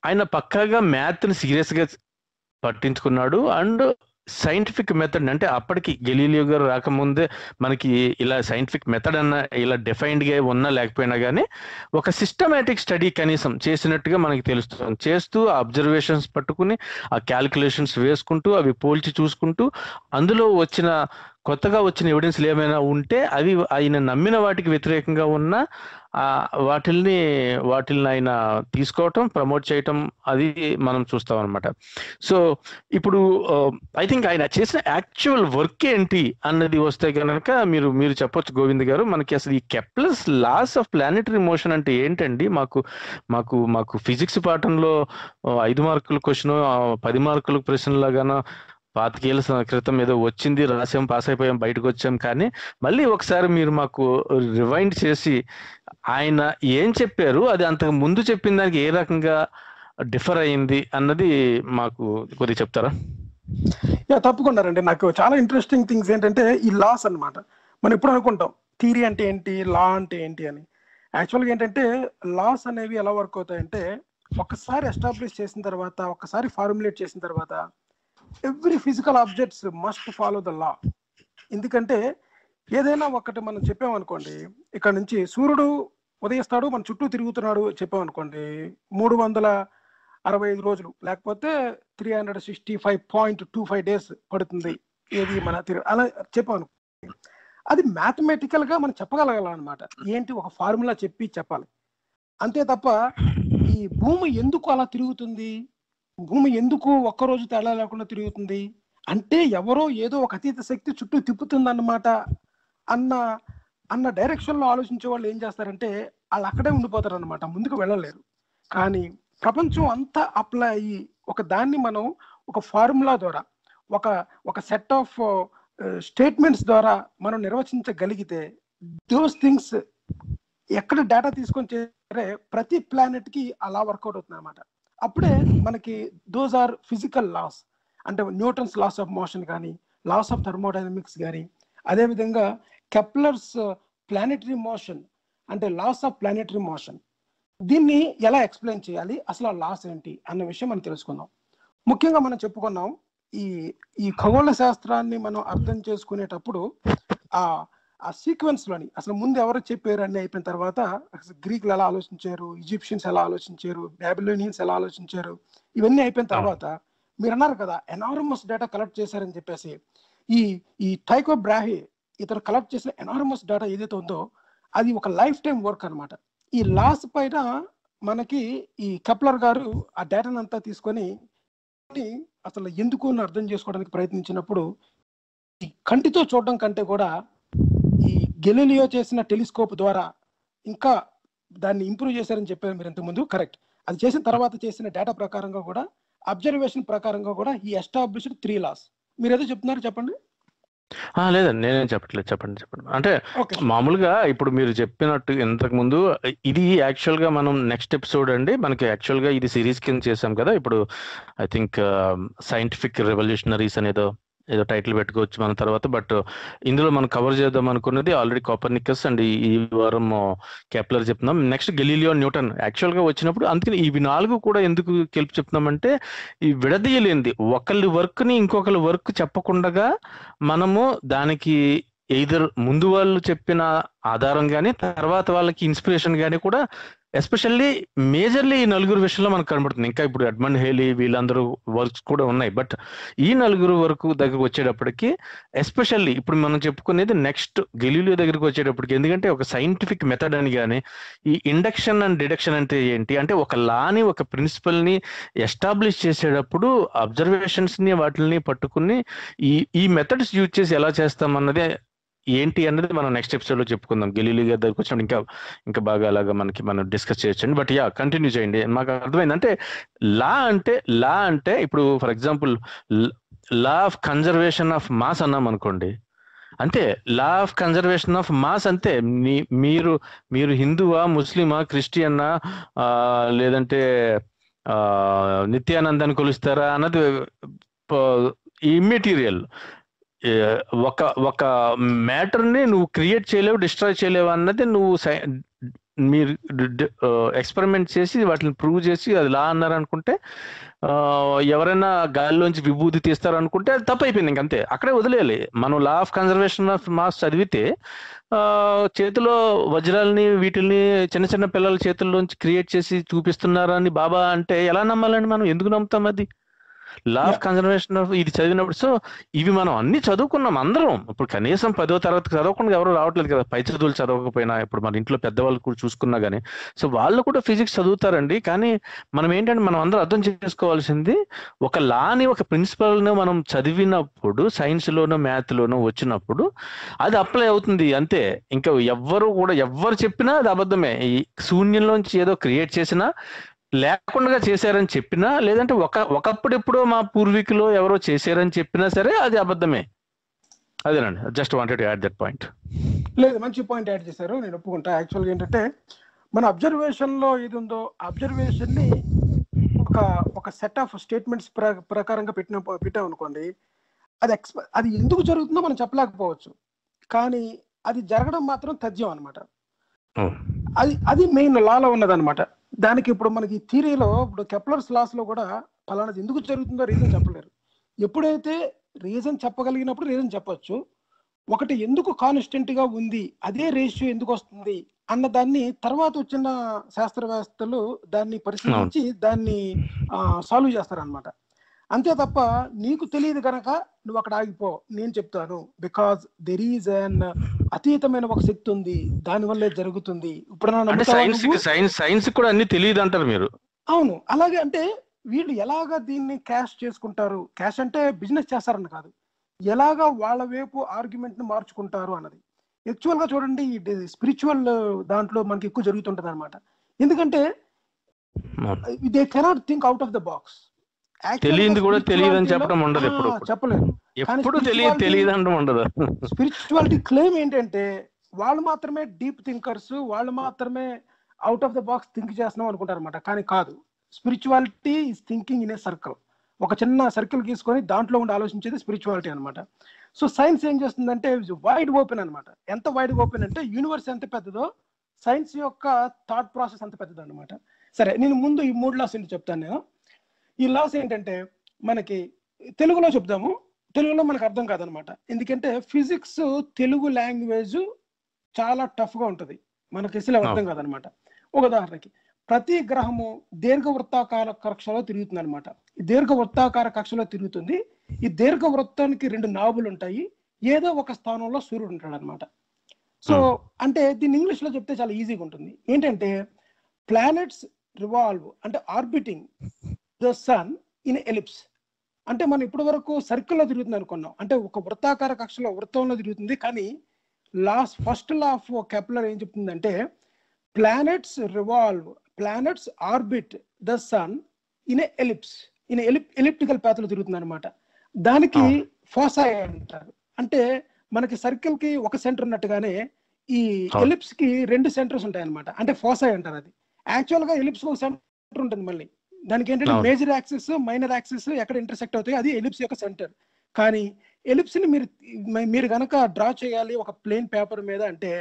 ఆయన పక్కాగా మ్యాథ్ని సీరియస్గా పట్టించుకున్నాడు. అండ్ సైంటిఫిక్ మెథడ్ అంటే అప్పటికి గెలీలియో గారు రాకముందే మనకి ఇలా సైంటిఫిక్ మెథడ్ అన్న ఇలా డిఫైన్డ్ గా ఉన్నా లేకపోయినా కానీ ఒక సిస్టమేటిక్ స్టడీ కనీసం చేసినట్టుగా మనకి తెలుస్తుంది. చేస్తూ ఆ అబ్జర్వేషన్స్ పట్టుకుని ఆ క్యాలిక్యులేషన్స్ వేసుకుంటూ అవి పోల్చి చూసుకుంటూ అందులో కొత్తగా వచ్చిన ఎవిడెన్స్లు ఏమైనా ఉంటే అవి ఆయన నమ్మిన వాటికి వ్యతిరేకంగా ఉన్న వాటిల్ని ఆయన తీసుకోవటం, ప్రమోట్ చేయటం అది మనం చూస్తాం అనమాట. సో ఇప్పుడు ఐ థింక్ ఆయన చేసిన యాక్చువల్ వర్క్ ఏంటి అన్నది వస్తే కనుక మీరు చెప్పొచ్చు గోవింద్ గారు. మనకి అసలు ఈ Kepler's laws of planetary motion అంటే ఏంటండి? మాకు ఫిజిక్స్ పాఠంలో 5 మార్కుల క్వశ్చన్ 10 మార్కుల ప్రశ్నలాగానో 25 ఏళ్ల క్రితం ఏదో వచ్చింది, రాసాం, పాస్ అయిపోయాం, బయటకు వచ్చాం. కానీ మళ్ళీ ఒకసారి మీరు మాకు రివైండ్ చేసి ఆయన ఏం చెప్పారు, అది అంతకు ముందు చెప్పిన దానికి ఏ రకంగా డిఫర్ అయింది అన్నది మాకు కొద్దిగా చెప్తారా? తప్పకుండా అండి. నాకు చాలా ఇంట్రెస్టింగ్ థింగ్స్ ఏంటంటే ఈ లాస్ అన్నమాట. మనం ఎప్పుడు అనుకుంటాం థియరీ అంటే ఏంటి, లా అంటే ఏంటి అని. యాక్చువల్గా ఏంటంటే లాస్ అనేవి ఎలా వర్క్ అవుతాయంటే ఒక్కసారి ఎస్టాబ్లిష్ చేసిన తర్వాత, ఒక్కసారి ఫార్ములేట్ చేసిన తర్వాత every physical objects must follow the law. ఎందుకంటే ఏదైనా ఒకటి మనం చెప్పామనుకోండి, ఇక్కడ నుంచి సూర్యుడు ఉదయిస్తాడు, మన చుట్టూ తిరుగుతున్నాడు చెప్పామనుకోండి, 365 రోజులు లేకపోతే 365.25 డేస్ పడుతుంది ఏది మన అలా చెప్పామనుకోండి, అది మ్యాథమెటికల్ గా మనం చెప్పగలగాలన్నమాట. ఏంటి, ఒక ఫార్ములా చెప్పాలి అంతే తప్ప ఈ భూమి ఎందుకు అలా తిరుగుతుంది, భూమి ఎందుకు ఒక్కరోజు తేడా లేకుండా తిరుగుతుంది అంటే ఎవరో ఏదో ఒక అతీత శక్తి చుట్టూ తిప్పుతుంది అన్నమాట అన్న డైరెక్షన్ లో ఆలోచించే వాళ్ళు ఏం చేస్తారంటే వాళ్ళు అక్కడే ఉండిపోతారు అనమాట, ముందుకు వెళ్ళలేరు. కానీ ప్రపంచం అంతా అప్లై అయ్యి ఒక దాన్ని మనం ఒక ఫార్ములా ద్వారా ఒక సెట్ ఆఫ్ స్టేట్మెంట్స్ ద్వారా మనం నిర్వచించగలిగితే దోస్ థింగ్స్ ఎక్కడ డేటా తీసుకొని చేరే ప్రతి ప్లానెట్ కి అలా వర్కౌట్ అవుతుంది అనమాట. అప్పుడే మనకి దోస్ ఆర్ ఫిజికల్ లాస్. అంటే న్యూటన్స్ లాస్ ఆఫ్ మోషన్ కానీ, లాస్ ఆఫ్ థర్మోడైనమిక్స్ కానీ, అదేవిధంగా కెప్లర్స్ ప్లానెటరీ మోషన్ అంటే లాస్ ఆఫ్ ప్లానెటరీ మోషన్. దీన్ని ఎలా ఎక్స్ప్లెయిన్ చేయాలి, అసలు ఆ లాస్ ఏంటి అన్న విషయం మనం తెలుసుకుందాం. ముఖ్యంగా మనం చెప్పుకున్నాం ఈ ఖగోళ శాస్త్రాన్ని మనం అర్థం చేసుకునేటప్పుడు ఆ సీక్వెన్స్ లోని అసలు ముందు ఎవరు చెప్పారు అన్ని అయిపోయిన తర్వాత గ్రీకులు ఎలా ఆలోచించారు, ఈజిప్షియన్స్ ఎలా ఆలోచించారు, బాబిలోనియన్స్ ఎలా ఆలోచించారు, ఇవన్నీ అయిపోయిన తర్వాత మీరు అన్నారు కదా ఎనార్మస్ డేటా కలెక్ట్ చేశారని చెప్పేసి. ఈ టైకో బ్రాహే ఇతను కలెక్ట్ చేసిన ఎనార్మస్ డేటా ఏదైతే ఉందో అది ఒక లైఫ్ టైం వర్క్ అనమాట. ఈ లాస్ పైన మనకి ఈ కెప్లర్ గారు ఆ డేటాను అంతా తీసుకొని అసలు ఎందుకు అర్థం చేసుకోవడానికి ప్రయత్నించినప్పుడు ఈ కంటితో చూడడం కంటే కూడా ఈ గెలీలియో చేసిన టెలిస్కోప్ ద్వారా ఇంకా దాన్ని ఇంప్రూవ్ చేశారని చెప్పారు మీరు ఇంతకుముందు. కరెక్ట్. అది చేసిన తర్వాత చేసిన డేటా ప్రకారంగా కూడా, అబ్జర్వేషన్ ప్రకారంగా కూడా ఈ ఎస్టాబ్లిష్డ్ 3 లాస్. మీరు ఏదో చెప్తున్నారు, చెప్పండి. లేదండి, నేనేం చెప్పట్లేదు, చెప్పండి. అంటే మామూలుగా ఇప్పుడు మీరు చెప్పినట్టు ఇంతకు ముందు ఇది యాక్చువల్ గా మనం నెక్స్ట్ ఎపిసోడ్ అండి, మనకి యాక్చువల్ గా ఇది సిరీస్ కింద చేసాం కదా. ఇప్పుడు ఐ థింక్ సైంటిఫిక్ రెవల్యూషనరీస్ అనేదో ఏదో టైటిల్ పెట్టుకోవచ్చు మన తర్వాత. బట్ ఇందులో మనం కవర్ చేద్దాం అనుకున్నది ఆల్రెడీ కోపర్నికస్ అండ్ ఈ వారం కెప్లర్ చెప్తున్నాం. నెక్స్ట్ గెలీలియో, న్యూటన్ యాక్చువల్ గా వచ్చినప్పుడు. అందుకని ఇవి 4 కూడా ఎందుకు కలిపి చెప్తున్నామంటే ఈ విడదీయలేంది, ఒకళ్ళ వర్క్ ని ఇంకొకళ్ళ వర్క్ చెప్పకుండా మనము దానికి ఎయిదర్ ముందు వాళ్ళు చెప్పిన ఆధారం కానీ తర్వాత వాళ్ళకి ఇన్స్పిరేషన్ కానీ కూడా ఎస్పెషల్లీ మేజర్లీ ఈ 4 విషయంలో మనకు కనబడుతుంది. ఇంకా ఇప్పుడు ఎడ్మండ్ హేలీ వీళ్ళందరూ వర్క్స్ కూడా ఉన్నాయి. బట్ ఈ 4 వరకు దగ్గరకు వచ్చేటప్పటికి ఎస్పెషల్లీ ఇప్పుడు మనం చెప్పుకునేది నెక్స్ట్ గెలీలియో దగ్గరికి వచ్చేటప్పటికి, ఎందుకంటే ఒక సైంటిఫిక్ మెథడ్ అని కానీ ఈ ఇండక్షన్ అండ్ డిడక్షన్ అంటే ఏంటి అంటే ఒక లాని ఒక ప్రిన్సిపల్ ని ఎస్టాబ్లిష్ చేసేటప్పుడు అబ్జర్వేషన్స్ ని వాటిని పట్టుకుని ఈ మెథడ్స్ యూజ్ చేసి ఎలా చేస్తాం అన్నదే ఏంటి అన్నది మనం నెక్స్ట్ ఎపిసోడ్ లో చెప్పుకుందాం. గెలీలియో గారి దగ్గరకు వచ్చినప్పుడు ఇంకా బాగా అలాగా మనం డిస్కస్ చేయొచ్చండి. బట్ కంటిన్యూ చేయండి. మాకు అర్థమైంది అంటే లా అంటే ఇప్పుడు for example law of conservation of mass అన్నాం అనుకోండి, అంతే. Law of conservation of mass అంతే. మీరు హిందువా, ముస్లిమా, క్రిస్టియన్నా, లేదంటే నిత్యానందాన్ని కొలుస్తారా అన్నది ఇమ్మెటీరియల్. ఒక మ్యాటర్ ని నువ్వు క్రియేట్ చేయలేవు, డిస్ట్రాయ్ చేయలేవు అన్నది నువ్వు మీరు ఎక్స్పెరిమెంట్ చేసి వాటిని ప్రూవ్ చేసి అది లా అన్నారు అనుకుంటే, ఎవరైనా గాలిలోంచి విభూతి తీస్తారు అనుకుంటే అది తప్పు అయిపోయింది. ఇంకంతే, అక్కడే వదిలేయాలి. మనం law of conservation of mass చదివితే చేతిలో వజ్రాలని వీటిల్ని చిన్న చిన్న పిల్లల చేతుల్లోంచి క్రియేట్ చేసి చూపిస్తున్నారని బాబా అంటే ఎలా నమ్మాలండి? మనం ఎందుకు నమ్ముతాం అది? లా ఆఫ్ కన్జర్వేషన్ ఆఫ్ ఇది చదివినప్పుడు, సో ఇవి మనం అన్ని చదువుకున్నాం అందరం. ఇప్పుడు కనీసం 10వ తరగతి చదవకుండా ఎవరు రావట్లేదు కదా, పై చదువులు చదవకపోయినా. ఇప్పుడు మన ఇంట్లో పెద్దవాళ్ళు కూడా చూసుకున్నా కానీ, సో వాళ్ళు కూడా ఫిజిక్స్ చదువుతారండి. కానీ మనం ఏంటంటే, మనం అందరూ అర్థం చేసుకోవాల్సింది, ఒక లాని ఒక ప్రిన్సిపల్ను మనం చదివినప్పుడు, సైన్స్లోనో మ్యాథ్లోనో వచ్చినప్పుడు అది అప్లై అవుతుంది అంతే. ఇంకా ఎవ్వరు చెప్పినా అది అబద్ధమే. ఈ శూన్యంలోంచి ఏదో క్రియేట్ చేసినా, లేకుండా చేశారని చెప్పినా, లేదంటే ఒకప్పుడెప్పుడో మా పూర్వీకులు ఎవరో చేశారని చెప్పినా సరే అది అబద్ధమే. అదేనండి, just wanted to add that point. లేదు, మంచి పాయింట్ యాడ్ చేశారు, నేను ఒప్పుకుంటా. యాక్చువల్గా ఏంటంటే, మన అబ్జర్వేషన్ లో ఇది ఉందో, అబ్జర్వేషన్ ని ఒక సెట్ ఆఫ్ స్టేట్మెంట్స్ ప్రకారంగా పెట్టామనుకోండి, అది ఎందుకు జరుగుతుందో మనం చెప్పలేకపోవచ్చు, కానీ అది జరగడం మాత్రం తథ్యం అనమాట. అది మెయిన్ లాలో ఉన్నదన్నమాట. దానికి ఇప్పుడు మనకి థియరీలో, ఇప్పుడు కెప్లర్స్ లాస్ లో కూడా ఫలానాది ఎందుకు జరుగుతుందో రీజన్ చెప్పలేరు. ఎప్పుడైతే రీజన్ చెప్పగలిగినప్పుడు రీజన్ చెప్పొచ్చు. ఒకటి ఎందుకు కాన్స్టెంట్ గా ఉంది, అదే రేషియో ఎందుకు వస్తుంది అన్న దాన్ని తర్వాత వచ్చిన శాస్త్రవేత్తలు దాన్ని పరిశీలించి దాన్ని సాల్వ్ చేస్తారనమాట. అంతే తప్ప నీకు తెలియదు కనుక నువ్వు అక్కడ ఆగిపో, నేను చెప్తాను, బికాజ్ దెర్ ఈజ్ అన్ అతీతమైన ఒక శక్తి ఉంది, దాని వల్లే జరుగుతుంది. ఇప్పుడు సైన్స్ కూడా అన్ని తెలియదు అంటారు మీరు. అవును, అలాగే. అంటే వీళ్ళు ఎలాగా దీన్ని క్యాష్ చేసుకుంటారు, క్యాష్ అంటే బిజినెస్ చేస్తారని కాదు, ఎలాగా వాళ్ళ వైపు ఆర్గ్యుమెంట్ ని మార్చుకుంటారు అన్నది. యాక్చువల్ గా చూడండి, స్పిరిచువల్ దాంట్లో మనకి ఎక్కువ జరుగుతుంటది అనమాట. ఎందుకంటే they cannot think out of the box. తెలియదు కూడా తెలియదు అని చెప్పడం ఉండదు, చెప్పలేదు. ఎప్పుడు తెలియదు అనడం ఉండదు. స్పిరిచువాలిటీ క్లెయిమ్ ఏంటంటే, వాళ్ళు మాత్రమే డీప్ థింకర్స్, వాళ్ళు మాత్రమే out of the box think చేస్తున్నాం అనుకుంటారు అనమాట. కానీ కాదు, spirituality is thinking in a circle. ఒక చిన్న సర్కిల్ గీసుకొని దాంట్లో ఉండి ఆలోచించేది స్పిరిచువాలిటీ అనమాట. సో సైన్స్ ఏం చేస్తుందంటే వైడ్ ఓపెన్ అనమాట. ఎంత వైడ్ ఓపెన్ అంటే, యూనివర్స్ ఎంత పెద్దదో సైన్స్ యొక్క థాట్ ప్రాసెస్ అంత పెద్దది అనమాట. సరే, నేను ముందు ఈ 3 లాస్ ఏంటి చెప్తాను నేను. ఈ లాస్ ఏంటంటే, మనకి తెలుగులో చెప్దాము, తెలుగులో మనకు అర్థం కాదనమాట. ఎందుకంటే ఫిజిక్స్ తెలుగు లాంగ్వేజ్ చాలా టఫ్ గా ఉంటుంది, మనకి అసలు అర్థం కాదనమాట. ఒక ఉదాహరణకి, ప్రతి గ్రహము దీర్ఘవృత్తాకార కక్షలో తిరుగుతుంది అనమాట. ఈ దీర్ఘవృత్తాకార కక్షలో తిరుగుతుంది. ఈ దీర్ఘవృత్తానికి 2 నాభులు ఉంటాయి, ఏదో ఒక స్థానంలో సూర్యుడు ఉంటాడు అనమాట. సో అంటే దీన్ని ఇంగ్లీష్ లో చెప్తే చాలా ఈజీగా ఉంటుంది. ఏంటంటే, ప్లానెట్స్ రివాల్వ్ అంటే orbiting the sun in ellipse. అంటే మనం ఇప్పటి వరకు సర్కిల్లో తిరుగుతుంది అనుకున్నాం, అంటే ఒక వృత్తాకార కక్షలో వృత్తంలో తిరుగుతుంది. కానీ ఫస్ట్ లా ఆఫ్ కెప్లర్ ఏం చెప్తుందంటే, planets revolve, planets orbit the sun in ellipse, elliptical path లో తిరుగుతుంది అనమాట. దానికి ఫోసాయ్ అంటారు. అంటే మనకి సర్కిల్ కి ఒక సెంటర్ ఉన్నట్టుగానే ఈ ఎలిప్స్ కి 2 సెంటర్స్ ఉంటాయి అనమాట, అంటే ఫోసాయ్ అంటారు. అది యాక్చువల్ గా ఎలిప్స్ ఒక సెంటర్ ఉంటుంది. మళ్ళీ దానికి ఏంటంటే మేజర్ యాక్సిస్, మైనర్ యాక్సిస్ ఎక్కడ ఇంటర్సెక్ట్ అవుతాయి, అది ఎలిప్స్ యొక్క సెంటర్. కానీ ఎలిప్స్ ని మీరు కనుక డ్రా చేయాలి ఒక ప్లేన్ పేపర్ మీద అంటే,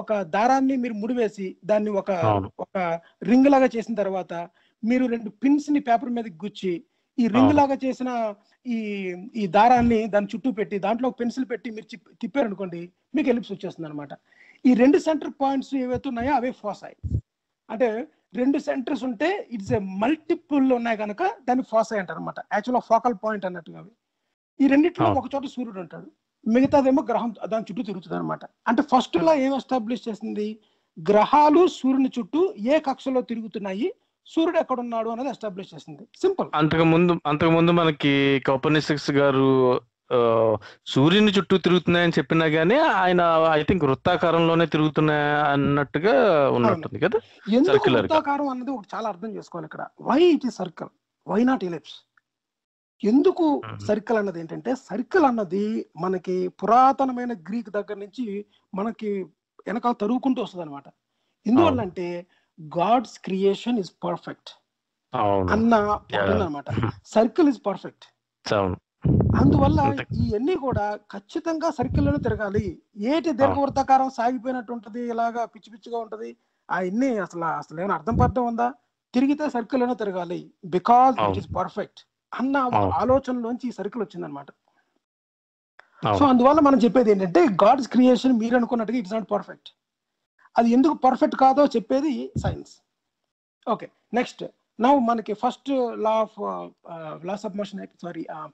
ఒక దారాన్ని మీరు ముడివేసి దాన్ని ఒక రింగ్ లాగా చేసిన తర్వాత, మీరు 2 పిన్స్ ని పేపర్ మీద గుచ్చి ఈ రింగ్ లాగా చేసిన ఈ దారాన్ని దాని చుట్టూ పెట్టి దాంట్లో ఒక పెన్సిల్ పెట్టి మీరు తిప్పారు అనుకోండి, మీకు ఎలిప్స్ వచ్చేస్తుంది అనమాట. ఈ 2 సెంటర్ పాయింట్స్ ఏవైతే ఉన్నాయో అవే ఫోసాయ్. అంటే 2 సెంటర్స్ ఉంటే ఇట్స్ ఏ మల్టిపుల్ ఉన్నాయి కనుక దాన్ని ఫోసాయ్ అంటారు అనమాట. యాక్చువల్గా ఫోకల్ పాయింట్ అన్నట్టుగా అవి. ఈ రెండిట్లో ఒక చోట సూర్యుడు ఉంటాడు, మిగతాదేమో గ్రహం దాని చుట్టూ తిరుగుతుంది అనమాట. అంటే ఫస్ట్ లా ఏం ఎస్టాబ్లిష్ చేసింది, గ్రహాలు సూర్యుని చుట్టూ ఏ కక్షలో తిరుగుతున్నాయి, సూర్యుడు ఎక్కడున్నాడు అనేది ఎస్టాబ్లిష్ చేసింది. సింపుల్. అంతకుముందు మనకి కోపర్నికస్ గారు సూర్యుని చుట్టూ తిరుగుతున్నాయని చెప్పినా గానీ, ఆయన ఐ థింక్ వృత్తాకారంలోనే తిరుగుతున్నాయి అన్నట్టుగా ఉన్నట్టుంది కదా. ఎందుకు వృత్తాకారం అన్నది ఒకటి చాలా అర్థం చేసుకోవాలి ఇక్కడ. Why it is circle, why not ellipse? ఎందుకు సర్కిల్ అన్నది ఏంటంటే, సర్కిల్ అన్నది మనకి పురాతనమైన గ్రీక్ దగ్గర నుంచి మనకి వెనకాల తరుగుకుంటూ వస్తుంది అనమాట. ఎందువల్లంటే గాడ్స్ క్రియేషన్ ఇస్ పర్ఫెక్ట్ అన్న అనమాట. Circle is perfect. అందువల్ల అంతే. ఇవన్నీ కూడా ఖచ్చితంగా సర్కిల్లోనే తిరగాలి. ఏటి దీర్ఘవృత్తాకారం సాగిపోయినట్టు ఉంటది, ఇలాగా పిచ్చి పిచ్చిగా ఉంటది, అవన్నీ అసలు ఏమైనా అర్థం పర్థం ఉందా? తిరిగితే సర్కిల్లోనే తిరగాలి, బికాజ్ ఇట్ ఈస్ పర్ఫెక్ట్ అన్న ఒక ఆలోచనలోంచి ఈ సర్కిల్ వచ్చిందనమాట. సో అందువల్ల మనం చెప్పేది ఏంటంటే గాడ్స్ క్రియేషన్ మీరు అనుకున్నట్టుగా ఇట్స్ నాట్ పర్ఫెక్ట్. అది ఎందుకు పర్ఫెక్ట్ కాదో చెప్పేది సైన్స్. ఓకే, నెక్స్ట్ నౌ మనకి first laws of motion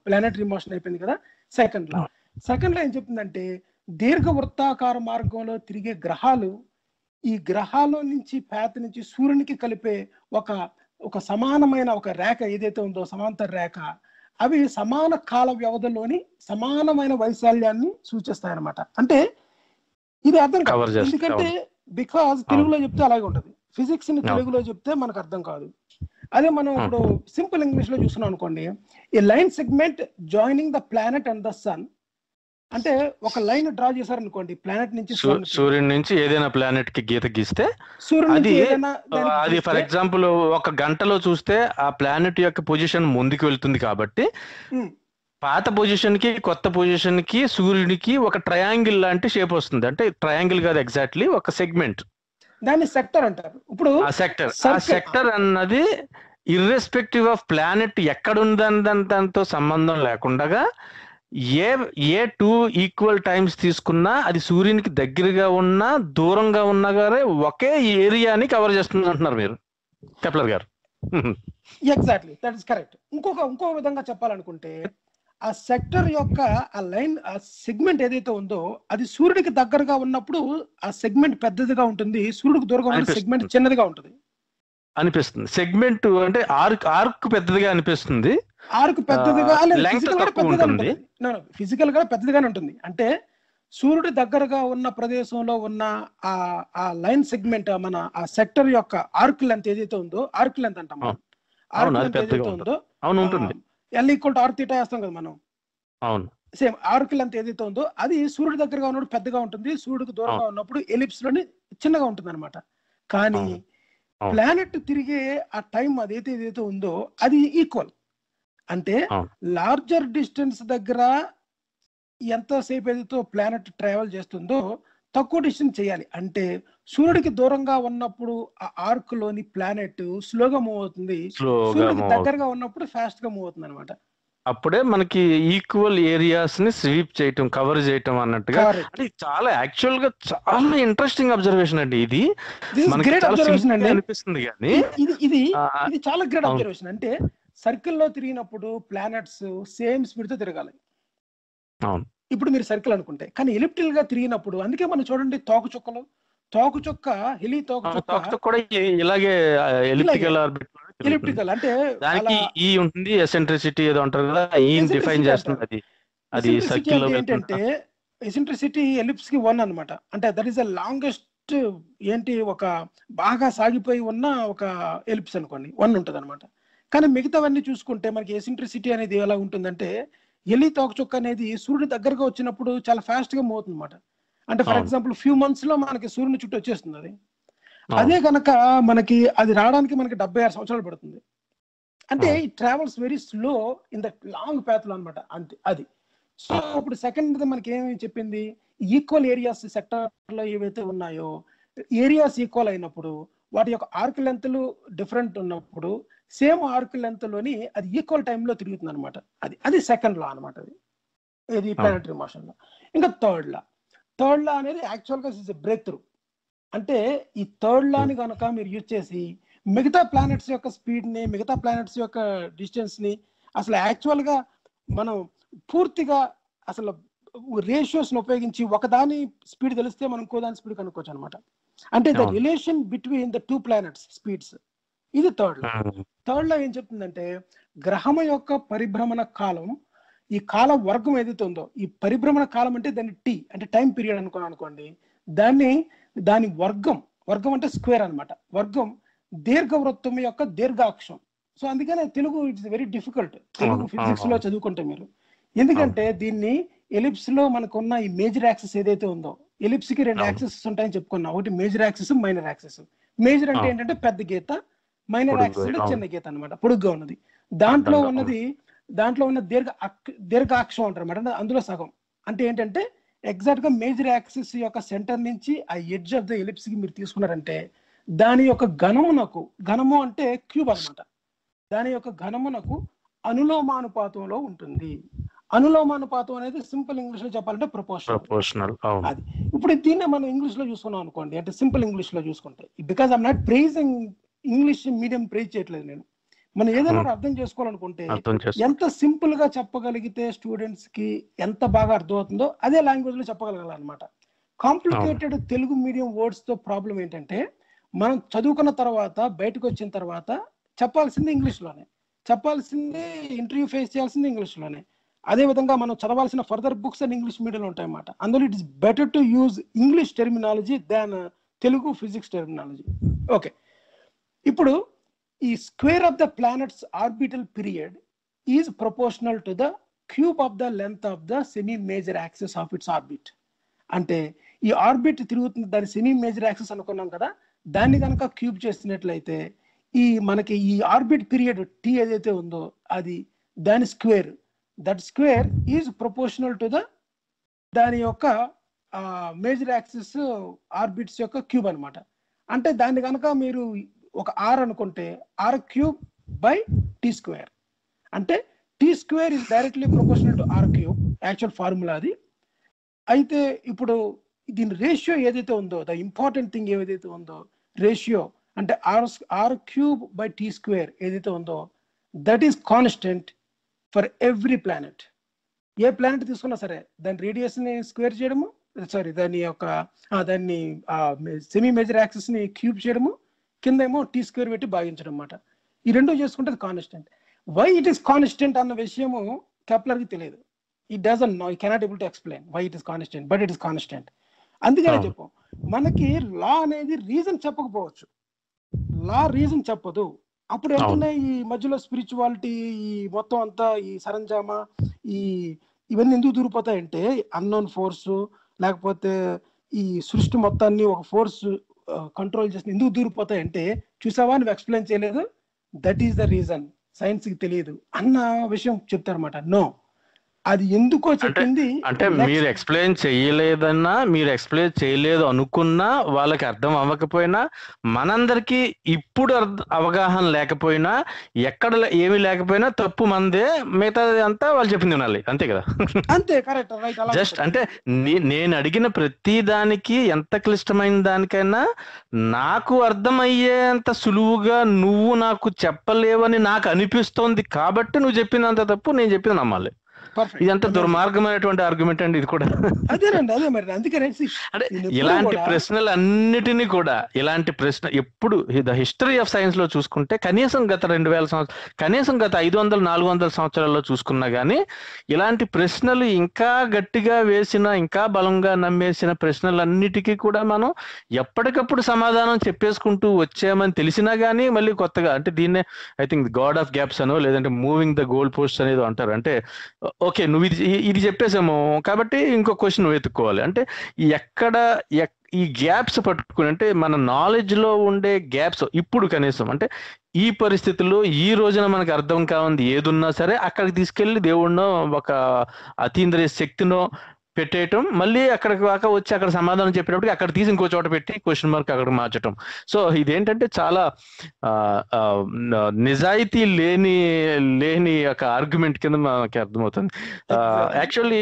planetary motion అయిపోయింది కదా. సెకండ్ లా ఏం చెప్తుందంటే దీర్ఘవృత్తాకార మార్గంలో తిరిగే గ్రహాలు, ఈ గ్రహాల నుంచి పాత్ నుంచి సూర్యునికి కలిపే ఒక సమానమైన ఒక రేఖ ఏదైతే ఉందో, సమాంతర రేఖ, అవి సమాన కాల వ్యవధిలోని సమానమైన వైశాల్యాన్ని సూచిస్తాయన్నమాట. అంటే ఇది అర్థం కాదు, ఎందుకంటే బికాజ్ తెలుగులో చెప్తే అలాగే ఉంటుంది, ఫిజిక్స్ ని తెలుగులో చెప్తే మనకు అర్థం కాదు. అదే మనం ఇప్పుడు సింపుల్ ఇంగ్లీష్ లో చూస్తున్నాం అనుకోండి, a line segment joining the planet and the sun, అంటే ఒక లైన్ డ్రా చేశారనుకోండి ప్లానెట్ నుంచి సూర్యుడి నుంచి ఏదైనా ప్లానెట్ కి గీత గీస్తే అది ఫర్ ఎగ్జాంపుల్ ఒక గంటలో చూస్తే ఆ ప్లానెట్ యొక్క పొజిషన్ ముందుకు వెళ్తుంది కాబట్టి పాత పొజిషన్ కి కొత్త పొజిషన్ కి సూర్యుడికి ఒక ట్రయాంగిల్ లాంటి షేప్ వస్తుంది. అంటే ట్రయాంగిల్ కాదు, ఎగ్జాక్ట్లీ ఒక సెగ్మెంట్, దాన్ని సెక్టర్ అంటారు. ఇప్పుడు ఆ సెక్టర్ అన్నది ఇర్రెస్పెక్టివ్ ఆఫ్ ప్లానెట్ ఎక్కడుందని దాంతో సంబంధం లేకుండా ఏ 2 ఈక్వల్ టైమ్స్ తీసుకున్నా అది సూర్యునికి దగ్గరగా ఉన్నా దూరంగా ఉన్నా గారే ఒకే ఏరియాని కవర్ చేస్తుంది అంటున్నారు మీరు, కెప్లర్ గారు. Exactly, that is correct. ఇంకో విధంగా చెప్పాలనుకుంటే ఆ సెక్టర్ యొక్క ఆ లైన్, ఆ సెగ్మెంట్ ఏదైతే ఉందో అది సూర్యుడికి దగ్గరగా ఉన్నప్పుడు ఆ సెగ్మెంట్ పెద్దదిగా ఉంటుంది, సూర్యుడికి దూరంగా ఉన్న సెగ్మెంట్ చిన్నదిగా ఉంటుంది అనిపిస్తుంది. సెగ్మెంట్ అంటే ఆర్క్ పెద్దదిగా అనిపిస్తుంది, ఆర్క్ పెద్దదిగా ఫిజికల్ గా పెద్దదిగానే ఉంటుంది. అంటే సూర్యుడి దగ్గరగా ఉన్న ప్రదేశంలో ఉన్న ఆ లైన్ సెగ్మెంట్, మన ఆ సెక్టర్ యొక్క ఆర్క్ లెంత్ ఏదైతే ఉందో, ఆర్క్ లెంత్ అంటాం మనం, ఆర్క్ లెంత్ ఏదైతే ఉందో L = R θ వేస్తాం కదా మనం, సేమ్ ఆర్క్ లెంత్ ఏదైతే ఉందో అది సూర్యుడి దగ్గరగా ఉన్నప్పుడు పెద్దగా ఉంటుంది, సూర్యుడికి దూరంగా ఉన్నప్పుడు ఎలిప్స్ లోని చిన్నగా ఉంటుంది అనమాట. కానీ ప్లానెట్ తిరిగే ఆ టైం ఏదైతే ఉందో అది ఈక్వల్. అంటే లార్జర్ డిస్టెన్స్ దగ్గర ఎంతసేపు ఏదైతే ప్లానెట్ ట్రావెల్ చేస్తుందో తక్కువ డిస్టెన్స్ చేయాలి. అంటే సూర్యుడికి దూరంగా ఉన్నప్పుడు ఆ ఆర్క్ లోని ప్లానెట్ స్లోగా మూవ్ అవుతుంది, సూర్యుడికి దగ్గరగా ఉన్నప్పుడు ఫాస్ట్ గా మూవ్ అవుతుంది అనమాట. అప్పుడే మనకి ఈక్వల్ ఏరియాస్ ని స్వీప్ చేయటం, కవర్ చేయటం అన్నట్టుగా. అంటే చాలా యాక్చువల్ గా చాలా ఇంట్రెస్టింగ్ అబ్జర్వేషన్ అండి ఇది. గ్రేట్ అబ్జర్వేషన్ అండి అనిపిస్తుంది కానీ ఇది చాలా గ్రేట్ అబ్జర్వేషన్. అంటే సర్కిల్ లో తిరిగినప్పుడు ప్లానెట్స్ సేమ్ స్పీడ్ తో తిరగాలి. ఇప్పుడు మీరు సర్కిల్ అనుకుంటే, కానీ ఎలిప్టికల్ గా తిరిగినప్పుడు, అందుకే మనం చూడండి తోకచుక్క హెలి తోకచుక్క కూడా ఇలాగే ఎలిప్టికల్ అంటే దానికి ఈ ఉంటుంది, ఎసెంట్రిసిటీ ఏదో అంటారు కదా, ఈ డిఫైన్ చేస్తుంది. అది సర్కిల్ లో ఏంటంటే ఎసెంట్రిసిటీ ఎలిప్స్ కి 1 అన్నమాట. అంటే దట్ ఈస్ ద లాంగెస్ట్ ఏంటి ఒక బాగా సాగిపోయి ఉన్న ఒక ఎలిప్స్ అనుకోండి 1 ఉంటుంది అనమాట. కానీ మిగతావన్నీ చూసుకుంటే మనకి ఎసెంట్రిసిటీ అనేది ఎలా ఉంటుందంటే, ఎలి తోకచుక్క అనేది సూర్యుడి దగ్గరగా వచ్చినప్పుడు చాలా ఫాస్ట్ గా మూవ్ అవుతుంది అనమాట. అంటే ఫర్ ఎగ్జాంపుల్ ఫ్యూ మంత్స్ లో మనకి సూర్యుని చుట్టూ వచ్చేస్తుంది అది. అదే కనుక మనకి అది రావడానికి మనకి 76 సంవత్సరాలు పడుతుంది. అంటే it travels very slow in that long path లో అనమాట. అంతే అది. సో ఇప్పుడు సెకండ్ మనకి ఏమి చెప్పింది, ఈక్వల్ ఏరియాస్ సెక్టర్ లో ఏవైతే ఉన్నాయో ఏరియాస్ ఈక్వల్ అయినప్పుడు వాటి యొక్క ఆర్క్ లెంత్లు డిఫరెంట్ ఉన్నప్పుడు సేమ్ ఆర్క్ లెంత్ లోని అది ఈక్వల్ టైంలో తిరుగుతుంది అనమాట. అది సెకండ్ లా అనమాట. ఇది ప్లానెటరీ మోషన్ లో. ఇంకా థర్డ్ లా అనేది యాక్చువల్ గా ఇస్ ఎ బ్రేక్ త్రూ. అంటే ఈ థర్డ్ లాని కనుక మీరు యూజ్ చేసి మిగతా ప్లానెట్స్ యొక్క స్పీడ్ ని, మిగతా ప్లానెట్స్ యొక్క డిస్టెన్స్ ని అసలు యాక్చువల్ గా మనం పూర్తిగా అసలు రేషియోస్ ని ఉపయోగించి ఒకదాని స్పీడ్ తెలిస్తే మనం ఇంకో దాని స్పీడ్ కనుక్కోవచ్చు అనమాట. అంటే the relation between the 2 planets speeds. ఇది థర్డ్ లా ఏం చెప్తుందంటే గ్రహం యొక్క పరిభ్రమణ కాలం, ఈ కాల వర్గం ఏదైతే ఉందో, ఈ పరిభ్రమణ కాలం అంటే దాన్ని టీ అంటే టైం పీరియడ్ అనుకోండి, దాని వర్గం అంటే స్క్వేర్ అనమాట. వర్గం దీర్ఘవృత్తం యొక్క దీర్ఘాక్షం. సో అందుకనే Telugu it's very difficult, Telugu physics లో చదువుకుంటే మీరు. ఎందుకంటే దీన్ని ఎలిప్స్ లో మనకున్న ఈ మేజర్ యాక్సిస్ ఏదైతే ఉందో, ఎలిప్స్ కి 2 యాక్సిస్ ఉంటాయని చెప్పుకున్నాం. ఒకటి major axis, minor axis. Major అంటే ఏంటంటే పెద్ద గీత, మైనర్ యాక్సిస్ అంటే చిన్న గీత అనమాట, పొడుగ్గా ఉన్నది. దాంట్లో ఉన్నది దాంట్లో ఉన్న దీర్ఘాక్షం అంటారు అన్నమాట, అందులో సగం. అంటే ఏంటంటే ఎగ్జాక్ట్ గా మేజర్ యాక్సిస్ యొక్క సెంటర్ నుంచి ఆ ఎడ్జ్ ఆఫ్ ద ఎలిప్స్ కి మీరు తీసుకున్నారంటే దాని యొక్క ఘనము అంటే క్యూబ్ అన్నమాట, దాని యొక్క ఘనమునకు అనులోమానుపాతంలో ఉంటుంది. అనులోమానుపాతం అనేది సింపుల్ ఇంగ్లీష్ లో చెప్పాలంటే ప్రపోర్షనల్. అది ఇప్పుడు దీన్నే మనం ఇంగ్లీష్ లో చూసుకున్నాం అనుకోండి, అంటే సింపుల్ ఇంగ్లీష్ లో చూసుకుంటే, because I'm not praising English medium praise చేయట్లేదు నేను, మనం ఏదైనా అర్థం చేసుకోవాలనుకుంటే ఎంత సింపుల్ గా చెప్పగలిగితే స్టూడెంట్స్ కి ఎంత బాగా అర్థమవుతుందో అదే లాంగ్వేజ్ లో చెప్పగలగాలన్నమాట. కాంప్లికేటెడ్ తెలుగు మీడియం వర్డ్స్ తో ప్రాబ్లం ఏంటంటే మనం చదువుకున్న తర్వాత బయటకు వచ్చిన తర్వాత చెప్పాల్సింది ఇంగ్లీష్ లోనే, చెప్పాల్సింది ఇంటర్వ్యూ ఫేస్ చేయాల్సింది ఇంగ్లీష్ లోనే. అదే విధంగా మనం చదవాల్సిన ఫర్దర్ బుక్స్ అండ్ ఇంగ్లీష్ మీడియంలో ఉంటాయి అన్నమాట. అందులో it is better to use English terminology than Telugu physics terminology. Okay, ఇప్పుడు ఈ square of the planets orbital period is proportional to the cube of the length of the semi major axis of it's orbit. అంటే ఈ orbit తిరుగుతుంది, దాని semi major axis అనుకున్నాం కదా, దాన్ని కనుక క్యూబ్ చేసినట్లయితే మనకి ఈ ఆర్బిట్ పీరియడ్ టీ ఏదైతే ఉందో అది దాని square, that square is proportional to the దాని యొక్క మేజర్ యాక్సిస్ ఆర్బిట్స్ యొక్క క్యూబ్ అనమాట. అంటే దాన్ని కనుక మీరు ఒక ఆర్ అనుకుంటే r cube by tea square, అంటే t square is directly proportional to r cube, actual formula అది. అయితే ఇప్పుడు దీని రేషియో ఏదైతే ఉందో, ద ఇంపార్టెంట్ థింగ్ ఏదైతే ఉందో రేషియో అంటే R cube by tea square ఏదైతే ఉందో that is constant for every planet. ఏ ప్లానెట్ తీసుకున్నా సరే దాని రేడియస్ ని స్క్వేర్ చేయడము, దాని యొక్క దాన్ని సెమీ మేజర్ యాక్సిస్ ని క్యూబ్ చేయడము, కింద ఏమో టీ స్క్వేర్ పెట్టి భాగించడం అన్నమాట. ఈ రెండు చేసుకుంటే అది constant. Why it is constant అన్న విషయము కెప్లర్ కి తెలియదు. It doesn't know, he cannot able to explain why it is constant, but it is constant. అందుకనే చెప్పు, మనకి లా అనేది రీజన్ చెప్పకపోవచ్చు, లా రీజన్ చెప్పదు. అప్పుడు వెళ్తున్నాయి ఈ మధ్యలో స్పిరిచువాలిటీ, ఈ మొత్తం అంతా ఈ సరంజామా ఇవన్నీ ఎందుకు దూరిపోతాయంటే అన్నోన్ ఫోర్స్, లేకపోతే ఈ సృష్టి మొత్తాన్ని ఒక ఫోర్స్ కంట్రోల్ చేసి ఎందుకు దూరిపోతాయంటే చూసావా నువ్వు ఎక్స్ప్లెయిన్ చేయలేదు, that is the reason, science కి తెలియదు అన్న విషయం చెప్తారన్నమాట. నో, అది ఎందుకో చెప్పింది అంటే మీరు ఎక్స్ప్లెయిన్ చేయలేదన్నా, మీరు ఎక్స్ప్లెయిన్ చేయలేదు అనుకున్నా, వాళ్ళకి అర్థం అవ్వకపోయినా, మనందరికి ఇప్పుడు అవగాహన లేకపోయినా, ఎక్కడ ఏమీ లేకపోయినా తప్పు మందే, మిగతాది అంతా వాళ్ళు చెప్పింది వినాలి, అంతే కదా? అంతే, కరెక్ట్, రైట్. జస్ట్ అంటే నేను అడిగిన ప్రతి దానికి, ఎంత క్లిష్టమైన దానికైనా నాకు అర్థమయ్యేంత సులువుగా నువ్వు నాకు చెప్పలేవని నాకు అనిపిస్తోంది కాబట్టి నువ్వు చెప్పిందంత తప్పు, నేను చెప్పింది నమ్మాలి. ఇదంతా దుర్మార్గమైనటువంటి ఆర్గ్యుమెంట్ అండి ఇది కూడా. అదేనండి, అదే మరి. అందుకనే అంటే ఇలాంటి ప్రశ్నలు అన్నిటినీ కూడా, ఇలాంటి ప్రశ్న ఎప్పుడు ద హిస్టరీ ఆఫ్ సైన్స్ లో చూసుకుంటే కనీసం గత 2000 సంవత్సరాలు, కనీసం గత 500-400 సంవత్సరాల్లో చూసుకున్నా గానీ ఇలాంటి ప్రశ్నలు ఇంకా గట్టిగా వేసిన, ఇంకా బలంగా నమ్మేసిన ప్రశ్నలన్నిటికీ కూడా మనం ఎప్పటికప్పుడు సమాధానం చెప్పేసుకుంటూ వచ్చామని తెలిసినా గానీ మళ్ళీ కొత్తగా, అంటే దీన్నే I think God of gaps అనో, లేదంటే మూవింగ్ ద గోల్ పోస్ట్ అనేది అంటారు. అంటే ఓకే, నువ్వు ఇది చెప్పేసాము కాబట్టి ఇంకో క్వశ్చన్ నువ్వు వెతుక్కోవాలి. అంటే ఎక్కడ ఈ గ్యాప్స్ పట్టుకుని, అంటే మన నాలెడ్జ్ లో ఉండే గ్యాప్స్ ఇప్పుడు కనీసం, అంటే ఈ పరిస్థితుల్లో ఈ రోజున మనకు అర్థం కావంది ఏదున్నా సరే అక్కడికి తీసుకెళ్లి దేవుడినో ఒక అతీంద్రియ శక్తినో పెట్టేయటం, మళ్ళీ అక్కడికి కాక వచ్చి అక్కడ సమాధానం చెప్పేటప్పటికి అక్కడ తీసి ఇంకో చోట పెట్టి క్వశ్చన్ మార్క్ అక్కడ మార్చటం. సో ఇదేంటంటే చాలా నిజాయితీ లేని ఒక ఆర్గ్యుమెంట్ కింద మనకి అర్థమవుతుంది. యాక్చువల్లీ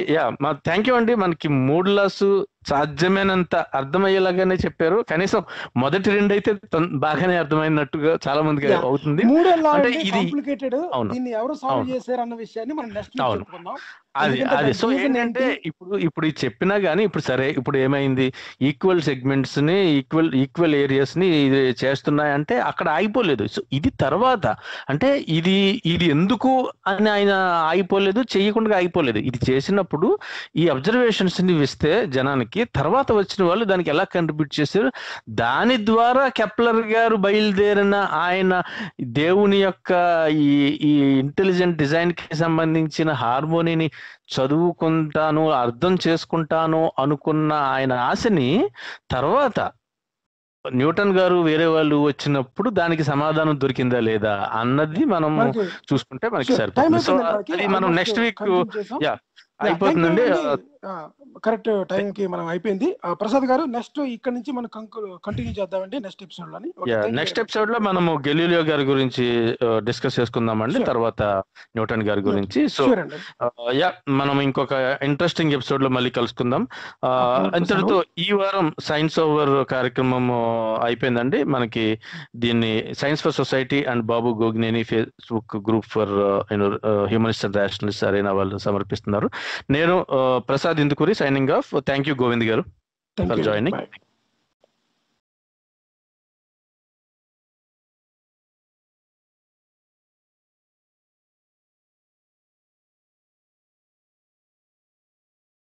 థ్యాంక్ యూ అండి. మనకి 3 లాస్ సాధ్యమైనంత అర్థమయ్యేలాగానే చెప్పారు. కనీసం మొదటి 2 అయితే బాగానే అర్థమైనట్టుగా చాలా మందికి అవుతుంది. అంటే ఇది దీన్ని ఎవరు సాల్వ్ చేశారు అన్న విషయాన్ని మనం నెక్స్ట్ చెప్పుకుందాం. అది సో ఏంటంటే ఇప్పుడు చెప్పినా గానీ, ఇప్పుడు సరే, ఇప్పుడు ఏమైంది, ఈక్వల్ సెగ్మెంట్స్ ని, ఈక్వల్ ఏరియాస్ ని ఇది చేస్తున్నాయంటే అక్కడ ఆగిపోలేదు. సో ఇది తర్వాత, అంటే ఇది ఎందుకు అని ఆయన ఆగిపోలేదు, చేయకుండా ఆగిపోలేదు. ఇది చేసినప్పుడు ఈ అబ్జర్వేషన్స్ ని ఇస్తే జనానికి, తర్వాత వచ్చిన వాళ్ళు దానికి ఎలా కంట్రిబ్యూట్ చేశారు, దాని ద్వారా కెప్లర్ గారు బయలుదేరిన ఆయన దేవుని యొక్క ఈ ఇంటెలిజెంట్ డిజైన్ కి సంబంధించిన హార్మోనీని చదువుకుంటాను, అర్థం చేసుకుంటాను అనుకున్న ఆయన ఆశని తర్వాత న్యూటన్ గారు వేరే వాళ్ళు వచ్చినప్పుడు దానికి సమాధానం దొరికిందా లేదా అన్నది మనం మనకి చూసుకుంటే మనకి టైం సరిపోతుంది. సో అయిపోయిందండి, మనకి అది మనం ఆల్మోస్ట్ నెక్స్ట్ వీక్ కంక్లూడ్ చేసాం. యా థ్యాంక్ యూ అయిపోతుందండి. అండి, కరెక్ట్ టైం కి మనం అయిపోయింది. ప్రసాద్ గారు నెక్స్ట్ ఇక్కడ నుంచి మనం కంటిన్యూ చేద్దామండి నెక్స్ట్ ఎపిసోడ్ లోని. యా నెక్స్ట్ ఎపిసోడ్ లో మనము గెలీలియో గారి గురించి డిస్కస్ చేసుకుందామండి, Sure. తర్వాత న్యూటన్ గారి గురించి. సో షూర్ అండి. యా మనం ఇంకొక ఇంట్రెస్టింగ్ ఎపిసోడ్ లో మళ్ళీ కలుసుకుందాం. ఇంతటితో ఈ వారం సైన్స్ ఓవర్ కార్యక్రమం అయిపోయిందండి. మనకి దీన్ని science for society and Babu Gogineni Facebook group for humanist and rationalist arena వాళ్ళు సమర్పిస్తున్నారు. నేను Prasad Indukuri signing off. Thank you Govind garu thank for you, joining. Bye.